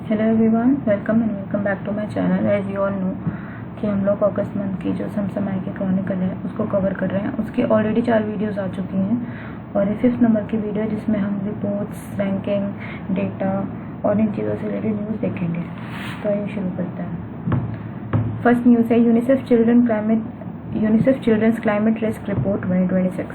Hello everyone, welcome back to my channel. As you all know कि हम लोग अगस्त month की जो समसमाई के क्रॉनिकल है उसको कवर कर रहे हैं। उसके ऑलरेडी 4 वीडियोस आ चुकी हैं और ये 5th नंबर की वीडियो है जिसमें हम रिपोर्ट्स, रैंकिंग, डेटा और इन चीज़ों से रिलेटेड न्यूज़ देखेंगे। तो आइए शुरू करते हैं। फर्स्ट न्यूज़ है UNICEF children's climate risk report 2026।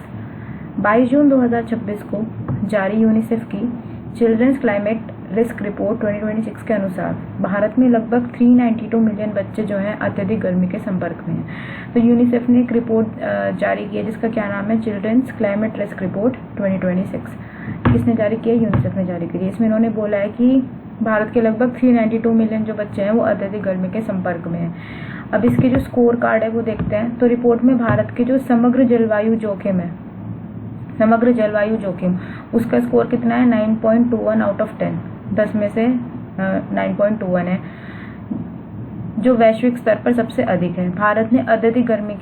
22 जून 2026 को जारी यूनिसेफ की चिल्ड्रंस क्लाइमेट रिस्क रिपोर्ट 2026 के अनुसार भारत में लगभग 392 मिलियन बच्चे जो हैं अत्यधिक गर्मी के संपर्क में हैं। तो यूनिसेफ ने एक रिपोर्ट जारी की है जिसका क्या नाम है, चिल्ड्रंस क्लाइमेट रिस्क रिपोर्ट 2026। किसने जारी किया? यूनिसेफ ने जारी की है। इसमें इन्होंने बोला है कि भारत के लगभग 392 मिलियन जो बच्चे हैं वो अत्यधिक गर्मी के संपर्क में हैं। अब इसके जो स्कोर कार्ड है वो देखते हैं। तो रिपोर्ट में भारत के जो समग्र जलवायु जोखिम उसका स्कोर कितना है? 9.21 आउट ऑफ 10। 10 में से 9.21 है, जो वैश्विक स्तर पर सबसे अधिक है। भारत ने अत्यधिक गर्मी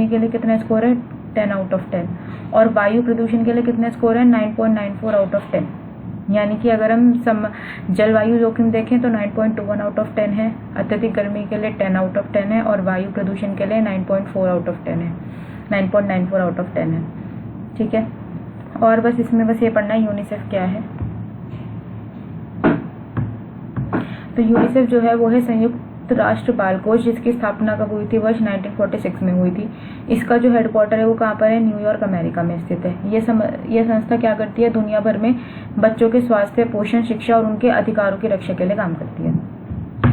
के लिए कितना स्कोर है? 10 आउट ऑफ 10। और वायु प्रदूषण के लिए कितना स्कोर है? 9.94 आउट ऑफ 10। यानी कि अगर हम जलवायु जोखिम देखें तो 9.21 आउट ऑफ 10 है, अत्यधिक गर्मी के लिए 10 आउट ऑफ 10 है और वायु प्रदूषण के लिए 9.4 आउट ऑफ 10 है, 9.94 आउट ऑफ 10 है। ठीक है, और बस इसमें बस ये पढ़ना है यूनिसेफ क्या है। तो यूनिसेफ जो है वो है संयुक्त राष्ट्र बाल कोष, जिसकी स्थापना कब हुई थी? वर्ष 1946 में हुई थी। इसका जो हेडक्वार्टर है वो कहाँ पर है? न्यूयॉर्क, अमेरिका में स्थित है। ये संस्था क्या करती है? दुनिया भर में बच्चों के स्वास्थ्य, पोषण, शिक्षा और उनके अधिकारों की रक्षा के लिए काम करती है।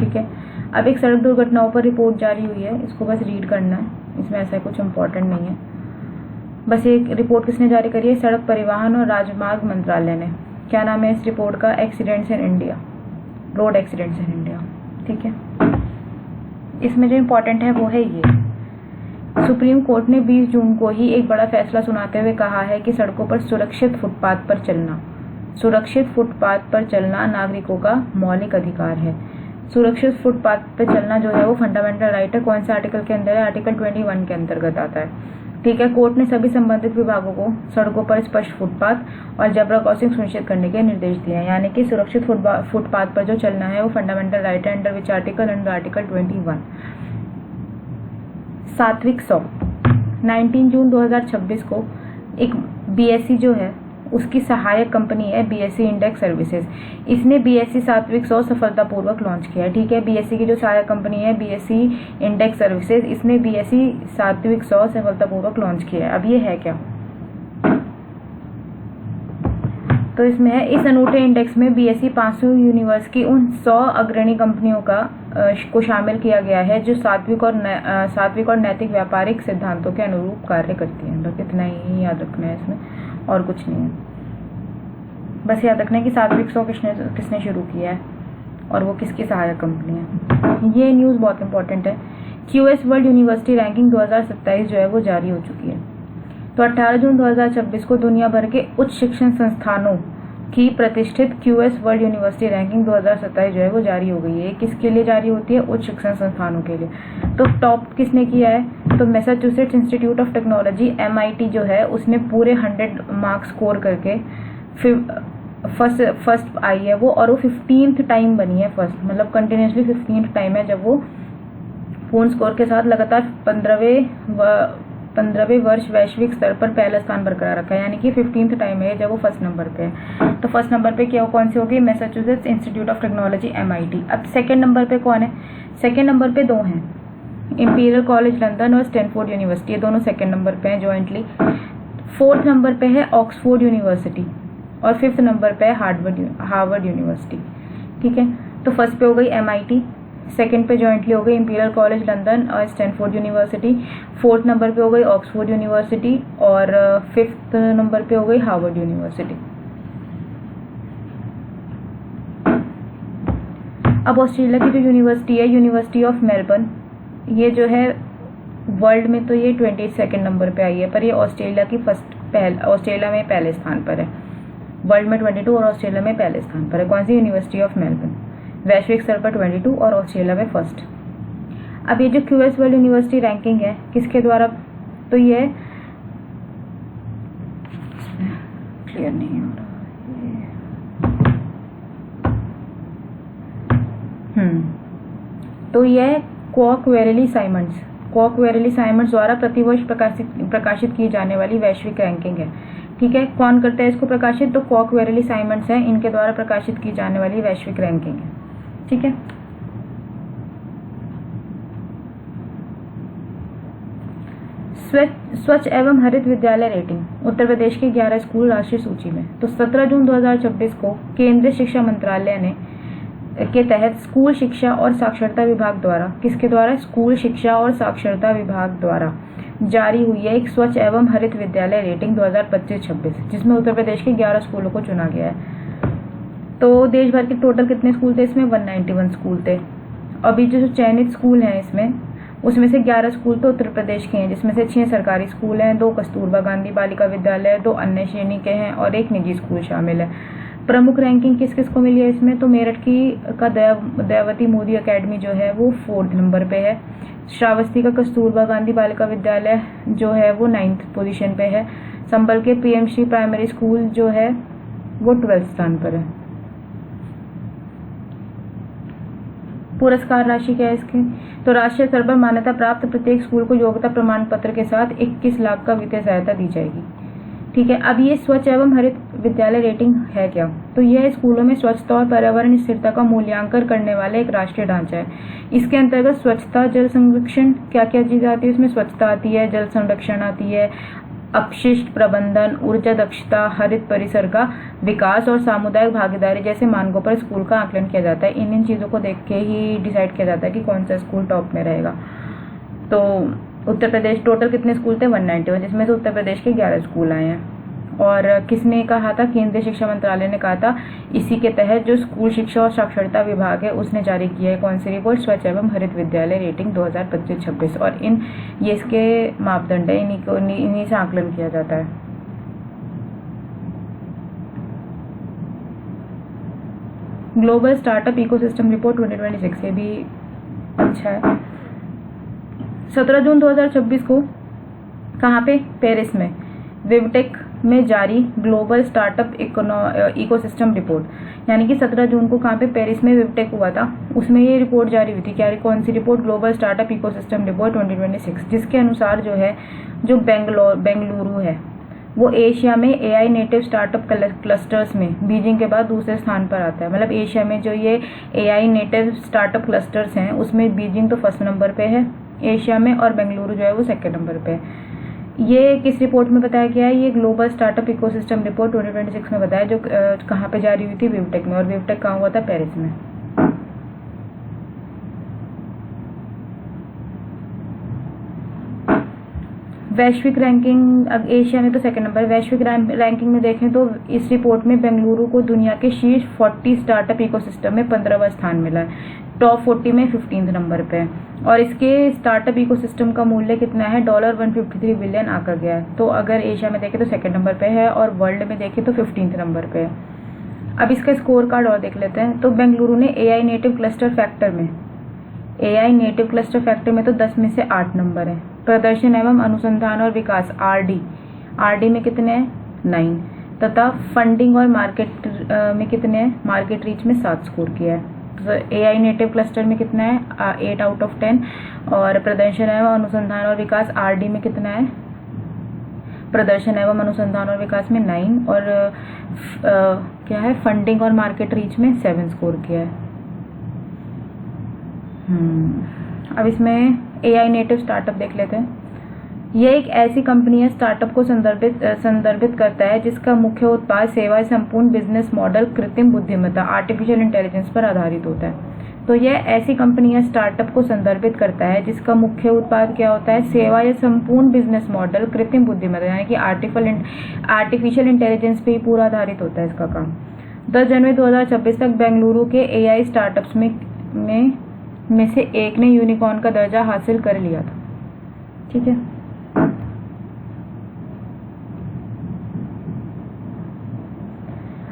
ठीक है, अब एक सड़क दुर्घटनाओं पर रिपोर्ट जारी हुई है, इसको बस रीड करना है, इसमें ऐसा कुछ इम्पोर्टेंट नहीं है। बस एक रिपोर्ट किसने जारी करी है? सड़क परिवहन और राजमार्ग मंत्रालय ने। क्या नाम है इस रिपोर्ट का? Accidents in India, road accidents in India. ठीक है, इसमें जो इम्पोर्टेंट है वो है ये, सुप्रीम कोर्ट ने 20 जून को ही एक बड़ा फैसला सुनाते हुए कहा है कि सड़कों पर सुरक्षित फुटपाथ पर चलना नागरिकों का मौलिक अधिकार है। सुरक्षित फुटपाथ पर चलना जो है वो फंडामेंटल राइट है। कौन सा आर्टिकल के अंदर है? आर्टिकल 21 के अंतर्गत आता है। ठीक है, कोर्ट ने सभी संबंधित विभागों को सड़कों पर स्पष्ट फुटपाथ और जेब्रा क्रॉसिंग सुनिश्चित करने के निर्देश दिए हैं। यानी कि सुरक्षित फुटपाथ पर जो चलना है वो फंडामेंटल राइट है। Under which article? Under article 21। सात्विक 100 19 जून 2026 को एक बीएससी जो है उसकी सहायक कंपनी है बीएससी इंडेक्स सर्विसेज। इसने बीएससी सात्विक 100 सफलतापूर्वक लॉन्च किया है। ठीक है, बीएससी की जो सहायक कंपनी है बीएससी इंडेक्स सर्विसेज, इसने बीएससी सात्विक 100 सफलतापूर्वक लॉन्च किया है। अब ये है क्या? तो इसमें है, इस अनूठे इंडेक्स में बीएससी 500 यूनिवर्स की उन 100 अग्रणी कंपनियों को शामिल किया गया है जो सात्विक और नैतिक व्यापारिक सिद्धांतों के अनुरूप कार्य करती हैं। बस इतना ही याद रखना है, इसमें और कुछ नहीं है। बस याद रखना है कि सात्विक 100 किसने शुरू किया है और वो किसकी सहायक कंपनी है। ये न्यूज़ बहुत इंपॉर्टेंट है। क्यूएस वर्ल्ड यूनिवर्सिटी रैंकिंग 2027 जो है वो जारी हो चुकी है। तो 18 जून 2026 को दुनिया भर के उच्च शिक्षण संस्थानों की प्रतिष्ठित क्यूएस वर्ल्ड यूनिवर्सिटी रैंकिंग 2027 जो है वो जारी हो गई है। किसके लिए जारी होती है? उच्च शिक्षण संस्थानों के लिए। तो टॉप किसने किया है? तो Massachusetts institute of technology MIT जो है उसने पूरे 100 मार्क्स स्कोर करके फर्स्ट आई है वो, और वो 15th टाइम बनी है फर्स्ट, मतलब कंटिन्यूसली 15th टाइम है जब वो पूर्ण स्कोर के साथ लगातार 15वें वर्ष वैश्विक स्तर पर पहला स्थान बरकरार रखा है। यानी कि 15th टाइम है जब वो फर्स्ट नंबर पे है। तो फर्स्ट नंबर पे क्या कौन सी होगी? Massachusetts institute of technology MIT। अब सेकंड नंबर पे कौन है? सेकंड नंबर पे 2 हैं, इंपीरियल कॉलेज लंदन और स्टैनफोर्ड यूनिवर्सिटी, ये दोनों सेकंड नंबर पे हैं जॉइंटली। 4th नंबर पे है ऑक्सफोर्ड यूनिवर्सिटी और 5th नंबर पे है हार्वर्ड यूनिवर्सिटी। ठीक है, तो फर्स्ट पे हो गई MIT, सेकंड पे जॉइंटली हो गई इंपीरियल कॉलेज लंदन और स्टैनफोर्ड यूनिवर्सिटी, 4th नंबर पे हो गई ऑक्सफोर्ड यूनिवर्सिटी और 5th नंबर पे हो गई हार्वर्ड यूनिवर्सिटी। अब ऑस्ट्रेलिया की जो यूनिवर्सिटी है, यूनिवर्सिटी ऑफ मेलबर्न, ये जो है वर्ल्ड में तो ये 22nd नंबर पे आई है, पर ये ऑस्ट्रेलिया में पहले स्थान पर है। वर्ल्ड में 22 और ऑस्ट्रेलिया में पहले स्थान पर है। कौन सी? यूनिवर्सिटी ऑफ मेलबर्न, वैश्विक स्तर पर 22 और ऑस्ट्रेलिया में फर्स्ट। अब ये जो क्यूएस वर्ल्ड यूनिवर्सिटी रैंकिंग है किसके द्वारा? तो ये क्लियर नहीं हो रहा, तो यह कॉकवेरेली साइमंड्स द्वारा प्रतिवर्ष प्रकाशित की जाने वाली वैश्विक रैंकिंग है। ठीक है, कौन करता है इसको प्रकाशित? तो कॉकवेरेली साइमंड्स हैं, इनके द्वारा प्रकाशित की जाने वाली वैश्विक रैंकिंग है। ठीक है, स्वच्छ एवं हरित विद्यालय रेटिंग। उत्तर प्रदेश के 11 स्कूल राष्ट्रीय सूची में। तो 17 जून 2026 को केंद्रीय शिक्षा मंत्रालय ने के तहत स्कूल शिक्षा और साक्षरता विभाग द्वारा, किसके द्वारा? स्कूल शिक्षा और साक्षरता विभाग द्वारा जारी हुई है एक स्वच्छ एवं हरित विद्यालय रेटिंग 2025-26, जिसमें उत्तर प्रदेश के 11 स्कूलों को चुना गया है। तो देश भर के टोटल कितने स्कूल थे इसमें? 191 स्कूल थे। अभी जो चयनित स्कूल हैं इसमें, उसमें से 11 स्कूल तो उत्तर प्रदेश के हैं, जिसमें से 6 सरकारी स्कूल हैं, 2 कस्तूरबा गांधी बालिका विद्यालय, 2 अन्य श्रेणी के हैं और 1 निजी स्कूल शामिल है। प्रमुख रैंकिंग किस किस को मिली है इसमें? तो मेरठ की का दयावती मोदी एकेडमी जो है वो 4th नंबर पे है। श्रावस्ती का कस्तूरबा गांधी बालिका विद्यालय जो है वो 9th पोजीशन पे है। संबल के पीएम श्री प्राइमरी स्कूल जो है वो 12th स्थान पर है। पुरस्कार राशि क्या है इसकी? तो राष्ट्रीय स्तर पर मान्यता प्राप्त प्रत्येक स्कूल को योग्यता प्रमाण पत्र के साथ 21 लाख का वित्तीय सहायता दी जाएगी। ठीक है, अब ये स्वच्छ एवं हरित विद्यालय रेटिंग है क्या? तो यह स्कूलों में स्वच्छता और पर्यावरण स्थिरता का मूल्यांकन करने वाला एक राष्ट्रीय ढांचा है। इसके अंतर्गत स्वच्छता, जल संरक्षण, क्या क्या चीजें आती है इसमें? स्वच्छता आती है, जल संरक्षण आती है, अपशिष्ट प्रबंधन, ऊर्जा दक्षता, हरित परिसर का विकास और सामुदायिक भागीदारी जैसे मानकों पर स्कूल का आकलन किया जाता है। इन चीजों को देख के ही डिसाइड किया जाता है कि कौन सा स्कूल टॉप में रहेगा। तो उत्तर प्रदेश टोटल कितने स्कूल थे? 191, जिसमें से उत्तर प्रदेश के 11 स्कूल आए हैं। और किसने कहा था? केंद्रीय शिक्षा मंत्रालय ने कहा था। इसी के तहत जो स्कूल शिक्षा और साक्षरता विभाग है उसने जारी किया है कौन सी रिपोर्ट? स्वच्छ एवं हरित विद्यालय रेटिंग 2025-26। और ये इसके मापदंड है, इन्हीं से आकलन किया जाता है। ग्लोबल स्टार्टअप इकोसिस्टम रिपोर्ट 2026, ये भी अच्छा है। 17 जून 2026 को कहाँ पे? पेरिस में विवटेक में जारी ग्लोबल स्टार्टअप इकोसिस्टम रिपोर्ट, यानी कि 17 जून को कहाँ पे? पेरिस में विवटेक हुआ था, उसमें ये रिपोर्ट जारी हुई थी। क्या, कौन सी report? Global startup ecosystem report 2026, जिसके अनुसार जो है जो बेंगलुरु है वो एशिया में एआई नेटिव स्टार्टअप क्लस्टर्स में बीजिंग के बाद दूसरे स्थान पर आता है। मतलब एशिया में जो ये एआई नेटिव स्टार्टअप क्लस्टर्स हैं उसमें बीजिंग तो 1st नंबर पे है एशिया में, और बेंगलुरु जो है वो 2nd नंबर पे है। ये किस रिपोर्ट में बताया गया है? ये ग्लोबल स्टार्टअप इकोसिस्टम रिपोर्ट 2026 में बताया, जो कहाँ पे जारी हुई थी? विवटेक में। और विवटेक कहाँ हुआ था? पेरिस में। वैश्विक रैंकिंग, अब एशिया में तो 2nd नंबर। वैश्विक रैंकिंग में देखें तो इस रिपोर्ट में बेंगलुरु को दुनिया के शीर्ष 40 स्टार्टअप इकोसिस्टम में 15वां स्थान मिला है। टॉप 40 में 15th नंबर पे है। और इसके स्टार्टअप इकोसिस्टम का मूल्य कितना है? $153 बिलियन आका गया है। तो अगर एशिया में देखें तो 2nd नंबर पे है और वर्ल्ड में देखें तो 15th नंबर पे है। अब इसका स्कोर कार्ड और देख लेते हैं। तो बेंगलुरु ने एआई नेटिव क्लस्टर फैक्टर में तो 10 में से 8 नंबर है। प्रदर्शन एवं अनुसंधान और विकास आरडी में कितने हैं? 9। तथा फंडिंग और मार्केट में कितने हैं? मार्केट रीच में 7 स्कोर किया है। तो एआई नेटिव क्लस्टर में कितना है? 8 आउट ऑफ 10। और प्रदर्शन एवं अनुसंधान और विकास आरडी में कितना है? प्रदर्शन एवं अनुसंधान और विकास में 9। और क्या है? फंडिंग और मार्केट रीच में 7 स्कोर किया है। अब इसमें एआई नेटिव स्टार्टअप देख लेते हैं। यह एक ऐसी कंपनी है, स्टार्टअप को संदर्भित करता है जिसका मुख्य उत्पाद सेवा संपूर्ण बिजनेस मॉडल कृत्रिम बुद्धिमत्ता आर्टिफिशियल इंटेलिजेंस पर आधारित होता है। तो यह ऐसी कंपनी है, स्टार्टअप को संदर्भित करता है जिसका मुख्य उत्पाद क्या होता है? सेवा या संपूर्ण बिजनेस मॉडल कृत्रिम बुद्धिमत्ता, यानी कि आर्टिफिशियल इंटेलिजेंस पे ही पूरा आधारित होता है इसका काम। 10 जनवरी 2026 तक बेंगलुरु के एआई स्टार्टअप्स में से एक ने यूनिकॉर्न का दर्जा हासिल कर लिया था। ठीक है,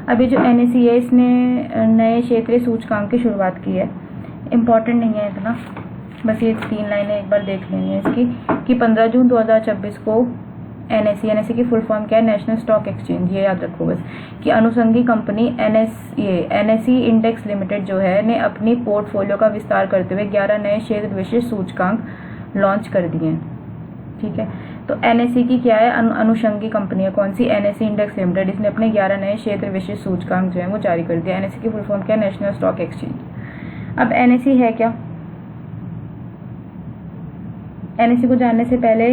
अभी जो NACA इसने नए क्षेत्रीय सूचकांक की शुरुआत की है। इम्पॉर्टेंट नहीं है इतना, बस ये 3 लाइनें एक बार देख लेनी है इसकी कि 15 जून 2026 को एनएसई की फुल फॉर्म क्या है? National stock exchange. ये याद रखो बस कि अनुषंगी कंपनी एनएसई इंडेक्स लिमिटेड जो है ने अपनी पोर्टफोलियो का विस्तार करते हुए 11 नए क्षेत्र विशेष सूचकांक लॉन्च कर दिए हैं। ठीक है, तो एनएसई की क्या है? अनुषंगी कंपनी है। कौन सी? NSE index limited. इसने अपने 11 नए क्षेत्र विशेष सूचकांक जो है वो जारी कर दिया। एनएसई की फुल फॉर्म क्या है? National stock exchange. अब एनएसई है क्या? एनएसई को जानने से पहले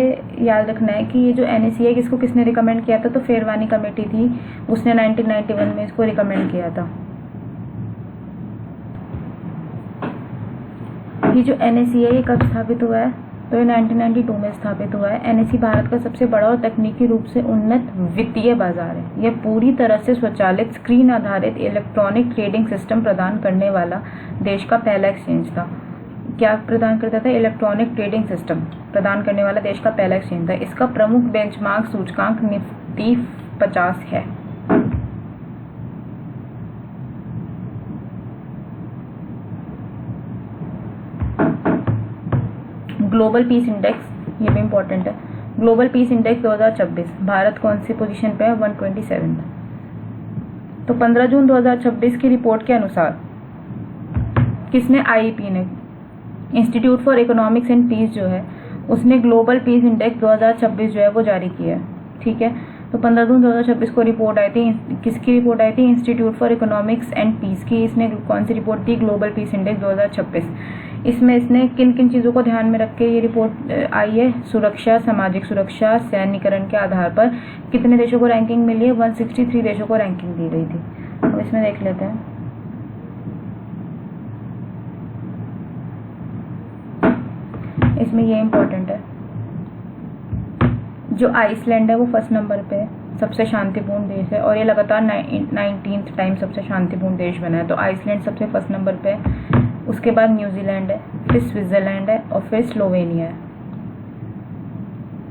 याद रखना है कि ये जो एनएसई है इसको किसने रिकमेंड किया था? तो फेरवानी कमेटी थी, उसने 1991 में इसको रिकमेंड किया था। ये जो एनएसई है ये कब स्थापित हुआ है? तो ये 1992 में स्थापित हुआ है। एनएसई भारत का सबसे बड़ा और तकनीकी रूप से उन्नत वित्तीय बाजार है। यह पूरी तरह से स्वचालित स्क्रीन आधारित इलेक्ट्रॉनिक ट्रेडिंग सिस्टम प्रदान करने वाला देश का पहला एक्सचेंज था। क्या प्रदान करता था? इलेक्ट्रॉनिक ट्रेडिंग सिस्टम प्रदान करने वाला देश का पहला एक्सचेंज था। इसका प्रमुख बेंचमार्क सूचकांक निफ्टी 50 है। ग्लोबल पीस इंडेक्स, ये भी इंपॉर्टेंट है। ग्लोबल पीस इंडेक्स 2026 भारत कौन सी पोजीशन पे है? 127। तो 15 जून 2026 की रिपोर्ट के अनुसार किसने? आईईपी ने, institute for economics and peace जो है उसने ग्लोबल पीस इंडेक्स 2026 जो है वो जारी किया है। ठीक है, तो 15 जून 2026 को रिपोर्ट आई थी। किसकी रिपोर्ट आई थी? Institute for economics and peace की। इसने कौन सी रिपोर्ट दी? Global peace index 2026। इसमें इसने किन किन चीज़ों को ध्यान में रख के ये रिपोर्ट आई है? सुरक्षा, सामाजिक सुरक्षा, सैन्यकरण के आधार पर कितने देशों को रैंकिंग मिली है? 163 देशों को रैंकिंग दी गई थी। अब इसमें देख लेते हैं। इसमें ये इम्पोर्टेंट है, जो आइसलैंड है वो फर्स्ट नंबर पे है, सबसे शांतिपूर्ण देश है और ये लगातार 19th टाइम सबसे शांतिपूर्ण देश बना है। तो आइसलैंड सबसे फर्स्ट नंबर पे है, उसके बाद न्यूजीलैंड है, फिर स्विट्जरलैंड है और फिर स्लोवेनिया है।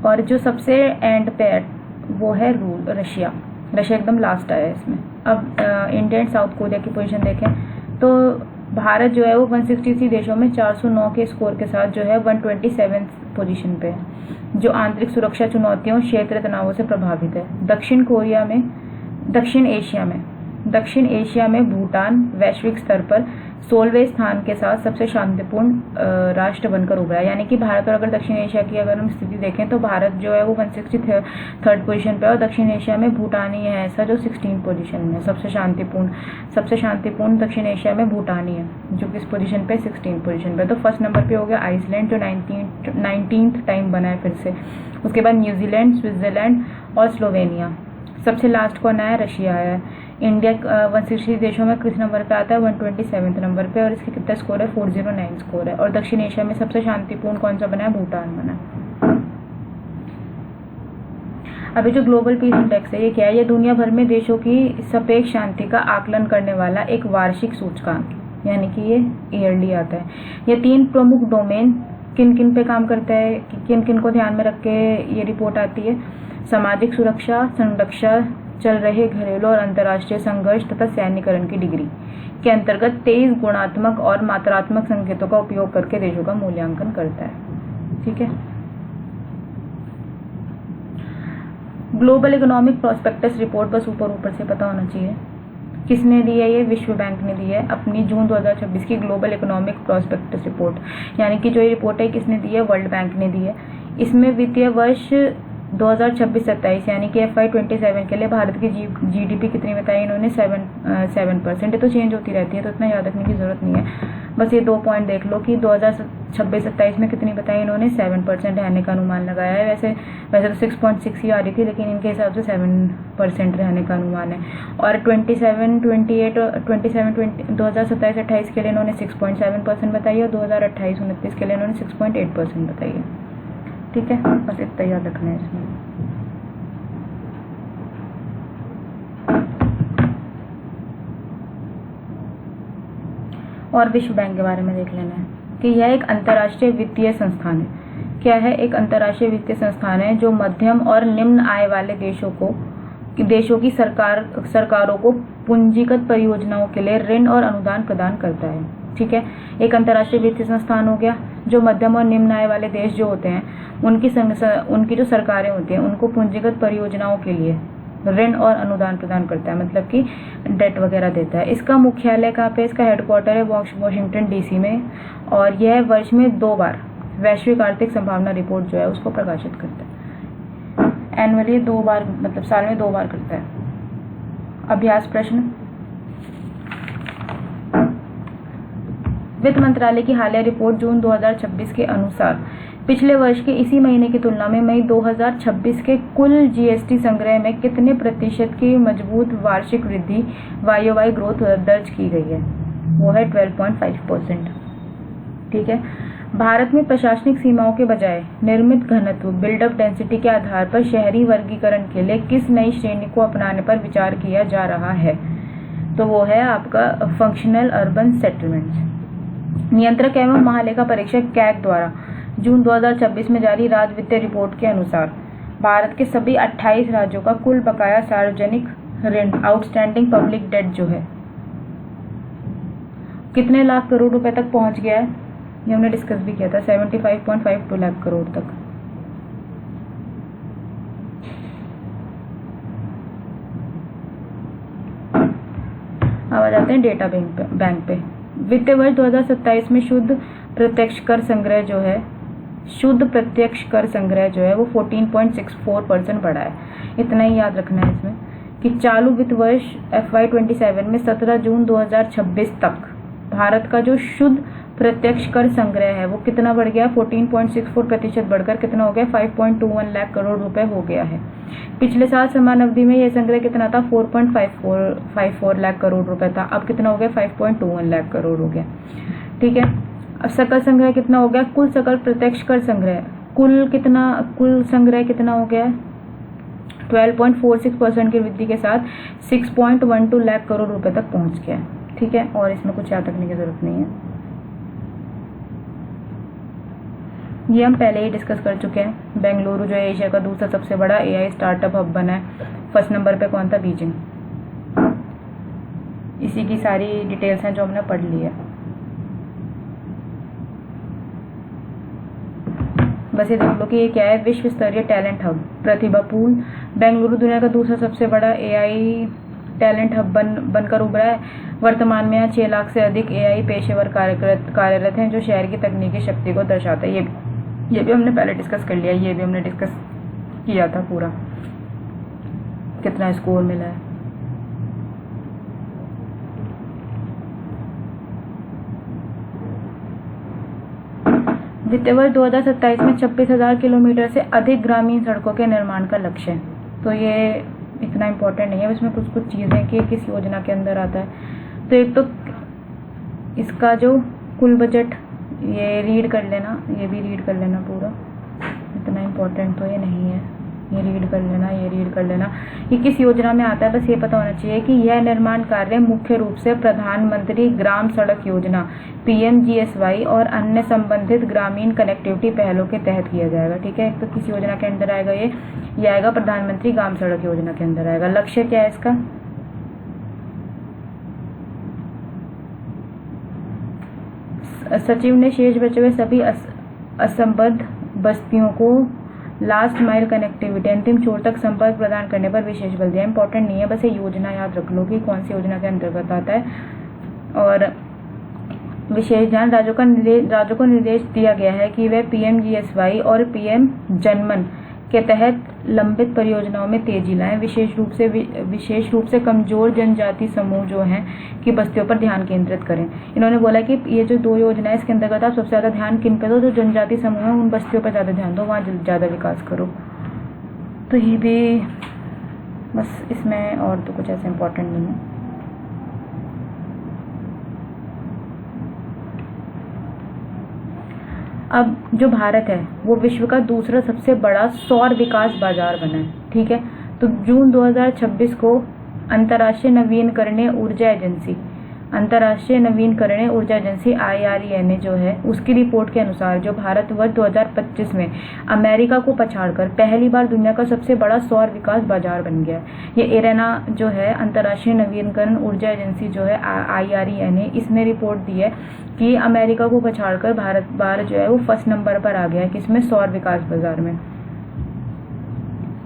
और जो सबसे एंड पे है वो है रशिया। रशिया एकदम लास्ट आया है इसमें। अब इंडिया एंड साउथ कोरिया की पोजीशन देखें तो भारत जो है वो 163 देशों में 409 के स्कोर के साथ जो है 127 पोजीशन पे है, जो आंतरिक सुरक्षा चुनौतियों, क्षेत्र तनावों से प्रभावित है। दक्षिण एशिया में भूटान वैश्विक स्तर पर 16वें स्थान के साथ सबसे शांतिपूर्ण राष्ट्र बनकर उभरा। यानी कि भारत और अगर दक्षिण एशिया की अगर हम स्थिति देखें तो भारत जो है वो 163rd पोजीशन पे और दक्षिण एशिया में भूटान ही है ऐसा जो 16 पोजीशन में सबसे शांतिपूर्ण दक्षिण एशिया में भूटान ही है जो किस पोजीशन पे? 16 पोजीशन पे। तो फर्स्ट नंबर पे हो गया आइसलैंड जो 19th टाइम बना है फिर से। उसके बाद न्यूजीलैंड, स्विट्जरलैंड और स्लोवेनिया। सबसे लास्ट कौन आया? रशिया आया। इंडिया 160 देशों में किस नंबर पे आता है? 127 नंबर पे और इसके कितना स्कोर है? 409 स्कोर है। और दक्षिण एशिया में सबसे शांतिपूर्ण कौन सा बना है? भूटान बना है। अभी जो ग्लोबल पीस इंडेक्स है ये क्या है? ये दुनिया भर में देशों की सापेक्ष शांति का आकलन करने वाला एक वार्षिक सूचकांक, यानी कि ये ईयरली आता है। ये 3 प्रमुख डोमेन किन किन पे काम करता है, किन किन को ध्यान में रख के ये रिपोर्ट आती है? सामाजिक सुरक्षा, संरक्षा, चल रहे घरेलू और अंतर्राष्ट्रीय संघर्ष तथा सैन्यकरण की डिग्री के अंतर्गत 23 गुणात्मक और मात्रात्मक संकेतों का उपयोग करके देशों का मूल्यांकन करता है। ठीक है, ग्लोबल इकोनॉमिक प्रोस्पेक्टस रिपोर्ट बस ऊपर से पता होना चाहिए। किसने दी है? ये विश्व बैंक ने दी है अपनी जून 2026 की ग्लोबल इकोनॉमिक प्रोस्पेक्टस रिपोर्ट। यानी कि जो ये रिपोर्ट है किसने दी है? वर्ल्ड बैंक ने दी है। इसमें वित्तीय वर्ष 2026-27 यानी कि FY27 के लिए भारत की GDP कितनी बताई इन्होंने? 7%। ये तो चेंज होती रहती है तो इतना याद रखने की जरूरत नहीं है। बस ये 2 पॉइंट देख लो कि 2026-27 में कितनी बताई इन्होंने? 7% रहने का अनुमान लगाया है। वैसे तो 6.6 ही आ रही थी लेकिन इनके हिसाब से 7% रहने का अनुमान है। और 2027-28 के लिए इन्होंने 6.7% बताई है और 2028-29 के लिए इन्होंने 6.8% बताई है। ठीक है, बस इतना याद रखना है इसमें। और विश्व बैंक के बारे में देख लेना है कि यह एक अंतर्राष्ट्रीय वित्तीय संस्थान है। क्या है? एक अंतर्राष्ट्रीय वित्तीय संस्थान है जो मध्यम और निम्न आय वाले देशों की सरकारों को पूंजीगत परियोजनाओं के लिए ऋण और अनुदान प्रदान करता है। ठीक है, एक अंतर्राष्ट्रीय वित्तीय संस्थान हो गया जो मध्यम और निम्न आय वाले देश जो होते हैं उनकी जो सरकारें होती हैं उनको पूंजीगत परियोजनाओं के लिए ऋण और अनुदान प्रदान करता है, मतलब कि डेट वगैरह देता है। इसका मुख्यालय कहाँ पे, इसका हेडक्वार्टर है वॉशिंगटन डीसी में, और यह वर्ष में 2 बार वैश्विक आर्थिक संभावना रिपोर्ट जो है उसको प्रकाशित करता है। एनुअली 2 बार, मतलब साल में 2 बार करता है। अभ्यास प्रश्न, वित्त मंत्रालय की हालिया रिपोर्ट जून 2026 के अनुसार पिछले वर्ष के इसी महीने की तुलना में मई 2026 के कुल जीएसटी संग्रह में कितने प्रतिशत की मजबूत वार्षिक वृद्धि YoY ग्रोथ दर्ज की गई है? वो है 12.5%। ठीक है। भारत में प्रशासनिक सीमाओं के बजाय निर्मित घनत्व बिल्डअप डेंसिटी के आधार पर शहरी वर्गीकरण के लिए किस नई श्रेणी को अपनाने पर विचार किया जा रहा है? तो वो है आपका फंक्शनल अर्बन सेटलमेंट्स। नियंत्रक एवं महालेखा परीक्षक कैग द्वारा जून 2026 में जारी राज्य वित्तीय रिपोर्ट के अनुसार भारत के सभी 28 राज्यों का कुल बकाया सार्वजनिक ऋण आउटस्टैंडिंग पब्लिक डेट जो है कितने लाख करोड़ रुपए तक पहुंच गया है? ये हमने डिस्कस भी किया था, 75.52 लाख करोड़ तक। अब आ जाते हैं डेटा बैंक पे। वित्तीय वर्ष 2027 में शुद्ध प्रत्यक्ष कर संग्रह जो है वो 14.64% बढ़ा है। इतना ही याद रखना है इसमें कि चालू वित्त वर्ष FY27 में 17 जून 2026 तक भारत का जो शुद्ध प्रत्यक्ष कर संग्रह है वो कितना बढ़ गया? 14.64% बढ़कर कितना हो गया? 5.21 लाख करोड़ रुपए हो गया है। पिछले साल समान अवधि में यह संग्रह कितना था? 4.54 लाख करोड़ रुपए था। अब कितना हो गया? 5.21 लाख करोड़ हो गया। ठीक है। अब सकल संग्रह कितना हो गया? कुल सकल प्रत्यक्ष कर संग्रह कुल संग्रह कितना हो गया? 12.46% की वृद्धि के साथ 6.12 लाख करोड़ रुपए तक पहुंच गया। ठीक है। और इसमें कुछ याद रखने की जरूरत नहीं है, ये हम पहले ही डिस्कस कर चुके हैं। बेंगलुरु जो एशिया का दूसरा सबसे बड़ा AI स्टार्टअप हब बना है। फर्स्ट नंबर पे कौन था? बीजिंग। इसी की सारी डिटेल्स हैं जो हमने पढ़ ली है। बस ये देख लो कि ये क्या है, विश्व स्तरीय टैलेंट हब प्रतिभा पूल। बेंगलुरु दुनिया का दूसरा सबसे बड़ा AI टैलेंट हब बनकर उभरा है। वर्तमान में यहाँ 6 लाख से अधिक AI पेशेवर कार्यरत हैं जो शहर की तकनीकी शक्ति को दर्शाता है। ये भी हमने पहले डिस्कस कर लिया, ये भी हमने डिस्कस किया था पूरा, कितना स्कोर मिला है। वित्तीय वर्ष 2027 में 26,000 किलोमीटर से अधिक ग्रामीण सड़कों के निर्माण का लक्ष्य है। तो ये इतना इम्पोर्टेंट नहीं है, इसमें कुछ चीज़ें कि किस योजना के अंदर आता है। तो एक तो इसका जो कुल बजट ये रीड कर लेना, ये भी रीड कर लेना पूरा, इतना इम्पोर्टेंट तो ये नहीं है। ये रीड कर लेना, ये किस योजना में आता है, बस ये पता होना चाहिए कि यह निर्माण कार्य मुख्य रूप से प्रधानमंत्री ग्राम सड़क योजना PMGSY और अन्य संबंधित ग्रामीण कनेक्टिविटी पहलों के तहत किया जाएगा। ठीक है। तो किस योजना के अंदर आएगा? ये आएगा प्रधानमंत्री ग्राम सड़क योजना के अंदर आएगा। लक्ष्य क्या है इसका? सचिव ने शेष बचे हुए सभी असंबद्ध बस्तियों को लास्ट माइल कनेक्टिविटी अंतिम छोर तक संपर्क प्रदान करने पर विशेष बल दिया। इंपॉर्टेंट नहीं है, बस ये योजना याद रख लो कि कौन सी योजना के अंतर्गत आता है। और विशेष ध्यान राज्यों को निर्देश दिया गया है कि वे PMGSY और PM जनमन के तहत लंबित परियोजनाओं में तेजी लाएं। विशेष रूप से कमजोर जनजाति समूह जो हैं की बस्तियों पर ध्यान केंद्रित करें। इन्होंने बोला कि ये जो 2 योजनाएं इसके अंतर्गत आप सबसे ज़्यादा ध्यान किन पे दो? जो जनजाति समूह है उन बस्तियों पर ज़्यादा ध्यान दो, वहाँ ज़्यादा विकास करो। तो ये भी बस, इसमें और तो कुछ ऐसा इम्पोर्टेंट नहीं है। अब जो भारत है वो विश्व का दूसरा सबसे बड़ा सौर विकास बाजार बना है। ठीक है। तो जून 2026 को अंतर्राष्ट्रीय नवीकरणीय ऊर्जा एजेंसी अंतर्राष्ट्रीय नवीनकरणीय ऊर्जा एजेंसी IRENA जो है, उसकी रिपोर्ट के अनुसार जो भारत वर्ष 2025 में अमेरिका को पछाड़कर पहली बार दुनिया का सबसे बड़ा सौर विकास बाजार बन गया। ये इरेना जो है, अंतर्राष्ट्रीय नवीनकरण ऊर्जा एजेंसी जो है IRENA, इसने रिपोर्ट दी है कि अमेरिका को पछाड़कर भारत जो है वो फर्स्ट नंबर पर आ गया है किसमें, सौर विकास बाजार में।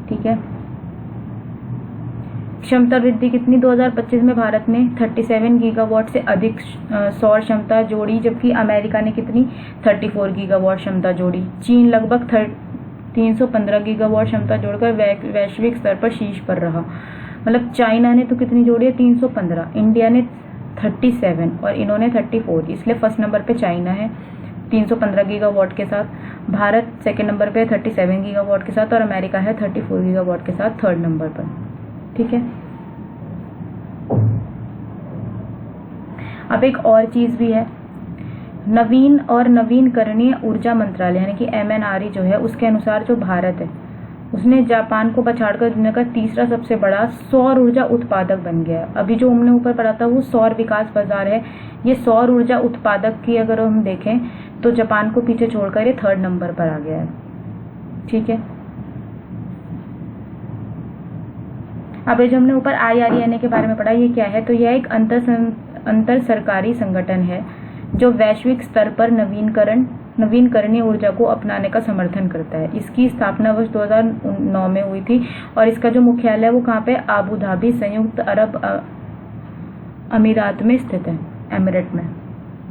ठीक है। क्षमता वृद्धि कितनी, 2025 में भारत ने 37 गीगावाट से अधिक सौर क्षमता जोड़ी, जबकि अमेरिका ने कितनी, 34 गीगावाट क्षमता जोड़ी। चीन लगभग 315 गीगावाट क्षमता जोड़कर वैश्विक स्तर पर शीर्ष पर रहा। मतलब चाइना ने तो कितनी जोड़ी है, 315, इंडिया ने 37 और इन्होंने 34, इसलिए फर्स्ट नंबर पे चाइना है 315 गीगावाट के साथ। भारत सेकंड नंबर पे 37 गीगावाट के साथ और अमेरिका है 34 गीगावाट के साथ थर्ड नंबर पर। ठीक है। अब एक और चीज भी है, नवीन और नवीनकरणीय ऊर्जा मंत्रालय यानी कि MNRE जो है, उसके अनुसार जो भारत है उसने जापान को पछाड़कर दुनिया का तीसरा सबसे बड़ा सौर ऊर्जा उत्पादक बन गया। अभी जो हमने ऊपर पढ़ा था वो सौर विकास बाजार है, ये सौर ऊर्जा उत्पादक की अगर हम देखें तो जापान को पीछे छोड़कर ये थर्ड नंबर पर आ गया है। ठीक है। अब जो हमने ऊपर IRENA के बारे में पढ़ा, ये क्या है, तो यह एक अंतर सरकारी संगठन है जो वैश्विक स्तर पर नवीनकरणीय ऊर्जा को अपनाने का समर्थन करता है। इसकी स्थापना वर्ष 2009 में हुई थी और इसका जो मुख्यालय है वो कहाँ पे, आबू धाबी संयुक्त अरब अमीरात में स्थित है, एमिरेट में।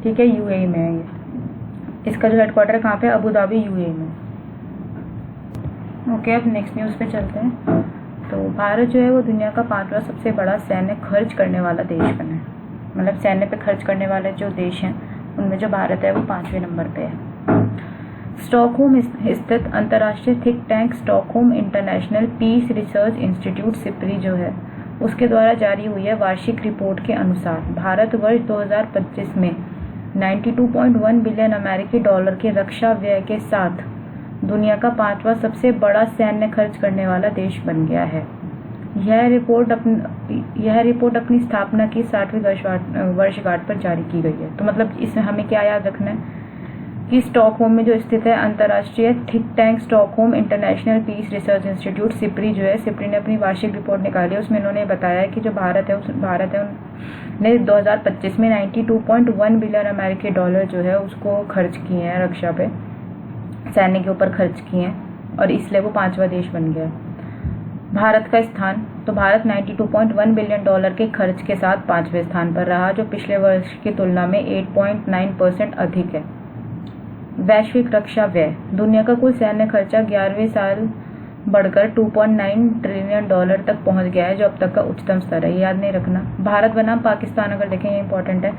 ठीक है, UAE में है ये। इसका जो हेडक्वार्टर है कहाँ पे, अबू धाबी UAE में। ओके, अब नेक्स्ट न्यूज़ पे चलते हैं। तो भारत जो है वो दुनिया का 5वां सबसे बड़ा सैन्य खर्च करने वाला देश बना है। मतलब सैन्य पे खर्च करने वाले जो देश हैं उनमें जो भारत है वो 5वें नंबर पे है। स्टॉकहोम स्थित अंतर्राष्ट्रीय think tank Stockholm international peace research institute SIPRI जो है, उसके द्वारा जारी हुई है वार्षिक रिपोर्ट के अनुसार भारत वर्ष 2025 में 92.1 बिलियन अमेरिकी डॉलर के रक्षा व्यय के साथ दुनिया का 5वां सबसे बड़ा सैन्य खर्च करने वाला देश बन गया है। यह रिपोर्ट अपनी स्थापना की 60वीं वर्षगांठ पर जारी की गई है। तो मतलब इसमें हमें क्या याद रखना है कि स्टॉकहोम में जो स्थित है अंतर्राष्ट्रीय think tank Stockholm international peace research institute SIPRI जो है, सिप्री ने अपनी वार्षिक रिपोर्ट निकाली है। उसमें इन्होंने बताया है कि जो भारत ने 2025 में 92.1 बिलियन अमेरिकी डॉलर जो है उसको खर्च किए हैं, रक्षा पे सैन्य के ऊपर खर्च किए हैं और इसलिए वो 5वां देश बन गया। भारत का स्थान, तो भारत 92.1 बिलियन डॉलर के खर्च के साथ 5वें स्थान पर रहा, जो पिछले वर्ष की तुलना में 8.9% अधिक है। वैश्विक रक्षा व्यय, दुनिया का कुल सैन्य खर्चा 11वें साल बढ़कर 2.9 ट्रिलियन डॉलर तक पहुंच गया है, जो अब तक का उच्चतम स्तर है। ये याद नहीं रखना। भारत बनाम पाकिस्तान अगर देखें, ये इंपॉर्टेंट है।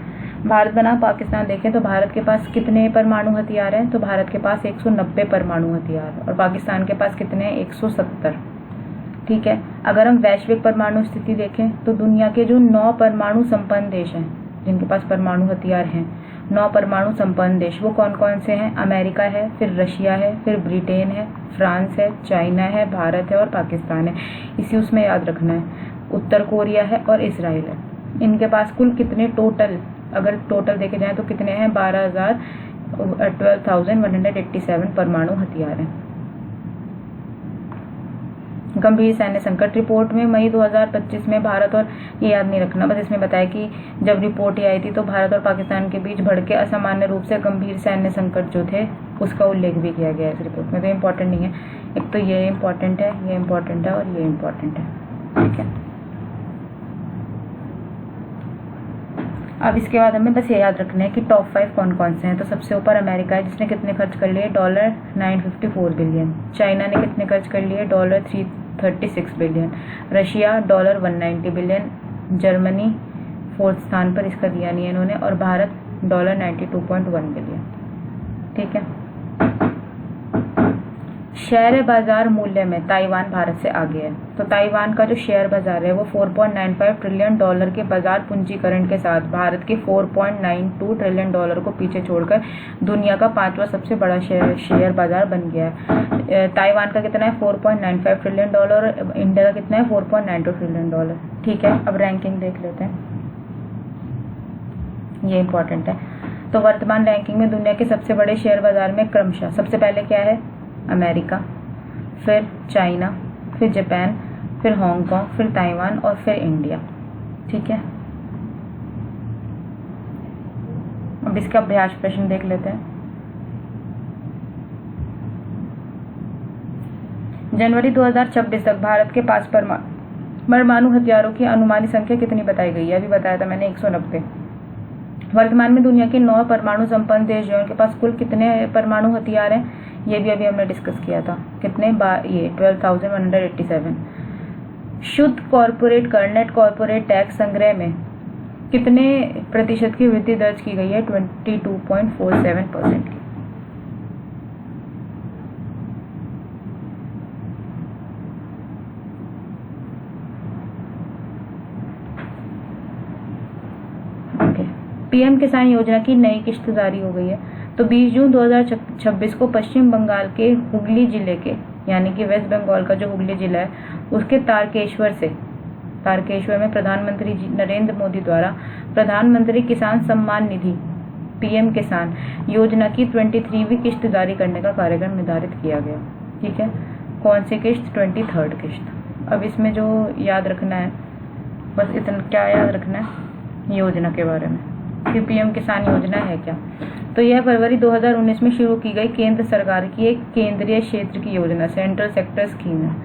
भारत बनाम पाकिस्तान देखें तो भारत के पास कितने परमाणु हथियार हैं, तो भारत के पास 190 परमाणु हथियार और पाकिस्तान के पास कितने हैं, 170। ठीक है। अगर हम वैश्विक परमाणु स्थिति देखें तो दुनिया के जो 9 परमाणु संपन्न देश हैं जिनके पास परमाणु हथियार हैं, 9 परमाणु संपन्न देश, वो कौन कौन से हैं, अमेरिका है, फिर रशिया है, फिर ब्रिटेन है, फ्रांस है, चाइना है, भारत है और पाकिस्तान है। इसी उसमें याद रखना है। उत्तर कोरिया है और इसराइल है। इनके पास कुल कितने अगर टोटल देखे जाएं तो कितने हैं, 12,187 परमाणु हथियार हैं। गंभीर सैन्य संकट रिपोर्ट में मई 2025 में भारत और, ये याद नहीं रखना, बस इसमें बताया कि जब रिपोर्ट ये आई थी तो भारत और पाकिस्तान के बीच भड़के असामान्य रूप से गंभीर सैन्य संकट जो थे उसका उल्लेख भी किया गया इस रिपोर्ट में। तो इम्पोर्टेंट नहीं है, एक तो ये इम्पोर्टेंट है, ये इम्पोर्टेंट है और ये इम्पोर्टेंट है। ठीक है। अब इसके बाद हमें बस ये याद रखना है कि टॉप 5 कौन कौन से हैं। तो सबसे ऊपर अमेरिका है जिसने कितने खर्च कर लिए, $954 बिलियन। चाइना ने कितने खर्च कर लिए, $336 billion. Russia $190 billion. Germany 4th स्थान पर, इसका दिया नहीं है इन्होंने, और भारत $92.1 बिलियन। ठीक है। शेयर बाजार मूल्य में ताइवान भारत से आगे है। तो ताइवान का जो शेयर बाजार है वो $4.95 ट्रिलियन के बाजार पूंजीकरण के साथ भारत के $4.92 ट्रिलियन को पीछे छोड़कर दुनिया का 5वां सबसे बड़ा शेयर बाजार बन गया है। ताइवान का कितना है, $4.95 ट्रिलियन और इंडिया का कितना है, $4.92 ट्रिलियन। ठीक है। अब रैंकिंग देख लेते हैं। ये इंपॉर्टेंट है। तो वर्तमान रैंकिंग में दुनिया के सबसे बड़े शेयर बाजार में क्रमशः सबसे पहले क्या है? अमेरिका, फिर चाइना, फिर जापान, फिर हांगकांग, फिर ताइवान और फिर इंडिया। ठीक है, अब इसका अभ्यास प्रश्न देख लेते हैं। जनवरी 2026 तक भारत के पास परमाणु हथियारों की अनुमानित संख्या कितनी बताई गई है? अभी बताया था मैंने 190। वर्तमान में दुनिया के 9 परमाणु संपन्न देश जो उनके पास कुल कितने परमाणु हथियार हैं, ये भी अभी हमने डिस्कस किया था। कितने? ये 12,187। शुद्ध कॉर्पोरेट कर नेट कॉर्पोरेट टैक्स संग्रह में कितने प्रतिशत की वृद्धि दर्ज की गई है? 22.47% की। पीएम किसान योजना की नई किश्त जारी हो गई है। तो 20 जून 2026 को पश्चिम बंगाल के हुगली जिले के, यानी कि वेस्ट बंगाल का जो हुगली जिला है, उसके तारकेश्वर में प्रधानमंत्री नरेंद्र मोदी द्वारा प्रधानमंत्री किसान सम्मान निधि पीएम किसान योजना की 23वीं किश्त जारी करने का कार्यक्रम निर्धारित किया गया। ठीक है, कौन सी किश्त? 23rd किश्त। अब इसमें जो याद रखना है, बस इतना क्या याद रखना है योजना के बारे में कि पीएम किसान योजना है क्या। तो यह फरवरी 2019 में शुरू की गई केंद्र सरकार की एक केंद्रीय क्षेत्र की योजना, सेंट्रल सेक्टर स्कीम है।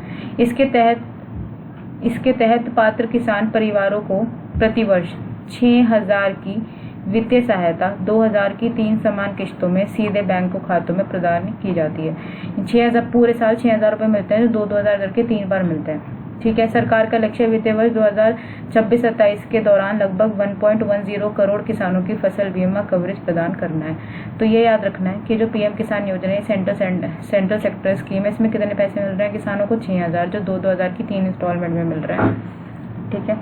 इसके तहत पात्र किसान परिवारों को प्रतिवर्ष 6,000 की वित्तीय सहायता 2,000 की 3 समान किश्तों में सीधे बैंक खातों में प्रदान की जाती है। 6,000 पूरे साल 6,000 रुपये मिलते हैं, जो 2,000 करके 3 बार मिलते हैं। ठीक है, सरकार का लक्ष्य वित्तीय वर्ष 2026-27 के दौरान लगभग 1.10 करोड़ किसानों की फसल बीमा कवरेज प्रदान करना है। तो ये याद रखना है कि जो पीएम किसान योजना है सेंट्रल सेक्टर स्कीम है, इसमें कितने पैसे मिल रहे हैं किसानों को? 6,000, जो 2,000 की 3 इंस्टॉलमेंट में मिल रहे हैं। ठीक है,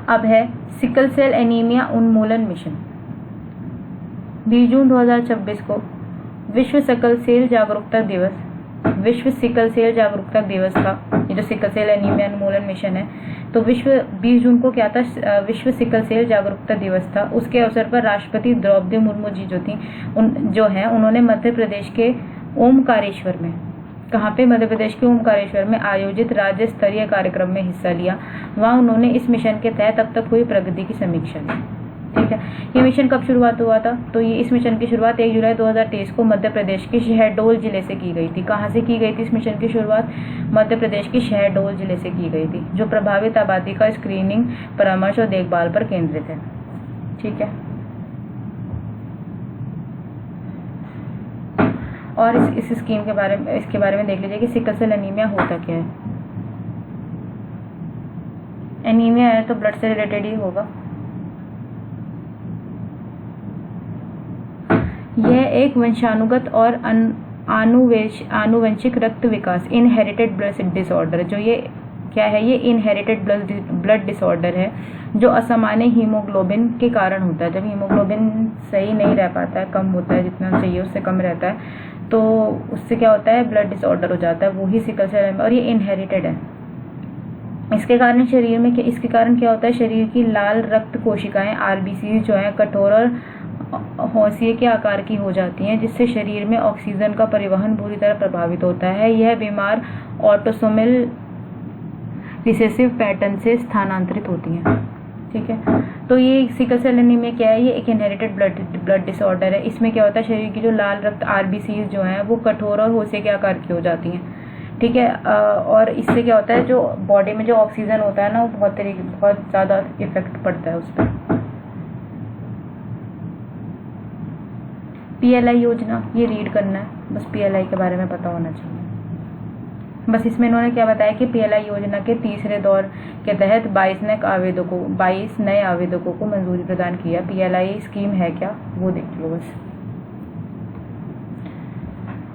अब है सिकल सेल एनीमिया उन्मूलन मिशन। 20 जून 2026 को विश्व सिकल सेल जागरूकता दिवस था। ये जो सिकल सेल एनीमिया उन्मूलन मिशन है, तो 20 जून को क्या था? विश्व सिकल सेल जागरूकता दिवस था। उसके अवसर पर राष्ट्रपति द्रौपदी मुर्मू जी उन्होंने मध्य प्रदेश के ओमकारेश्वर में, कहाँ पे? मध्य प्रदेश के ओमकारेश्वर में आयोजित राज्य स्तरीय कार्यक्रम में हिस्सा लिया। वहाँ उन्होंने इस मिशन के तहत अब तक हुई प्रगति की समीक्षा की। ठीक है, ये मिशन कब शुरुआत हुआ था? तो ये इस मिशन की शुरुआत 1 जुलाई 2023 को मध्य प्रदेश के शहडोल जिले से की गई थी। कहाँ से की गई थी इस मिशन की शुरुआत? मध्य प्रदेश के शहडोल जिले से की गई थी, जो प्रभावित आबादी का स्क्रीनिंग, परामर्श और देखभाल पर केंद्रित है। ठीक है, और इस स्कीम के बारे में देख लीजिए कि सिकल सेल एनीमिया होता क्या है। एनीमिया है तो ब्लड से रिलेटेड ही होगा। यह एक वंशानुगत और आनुवंशिक रक्त विकास इनहेरिटेड ब्लड डिसऑर्डर है। जो ये क्या है? ये इनहेरिटेड ब्लड डिसऑर्डर है जो असामान्य हीमोग्लोबिन के कारण होता है। जब हीमोग्लोबिन सही नहीं रह पाता है, कम होता है, जितना चाहिए उससे कम रहता है, तो उससे क्या होता है? ब्लड डिसऑर्डर हो जाता है, वही सिकल सेल, और ये इनहेरिटेड है। इसके कारण क्या होता है? शरीर की लाल रक्त कोशिकाएं आरबीसी जो है कठोर और हौसिये के आकार की हो जाती हैं, जिससे शरीर में ऑक्सीजन का परिवहन बुरी तरह प्रभावित होता है। यह बीमार ऑटोसोमल रिसेसिव पैटर्न से स्थानांतरित होती हैं। ठीक है, तो ये सिकल सेल एनीमिया क्या है? ये एक इनहेरिटेड ब्लड डिसऑर्डर है। इसमें क्या होता है? शरीर की जो लाल रक्त आरबीसी जो हैं वो कठोर और होसिये के आकार की हो जाती हैं। ठीक है, और इससे क्या होता है? जो बॉडी में जो ऑक्सीजन होता है ना, वो बहुत ज़्यादा इफेक्ट पड़ता है उस पर। पीएलआई योजना, ये रीड करना है, बस पीएलआई के बारे में पता होना चाहिए। बस इसमें इन्होंने क्या बताया कि पीएलआई योजना के तीसरे दौर के तहत 22 नए आवेदकों को मंजूरी प्रदान किया। पीएलआई स्कीम है क्या, वो देख लो बस।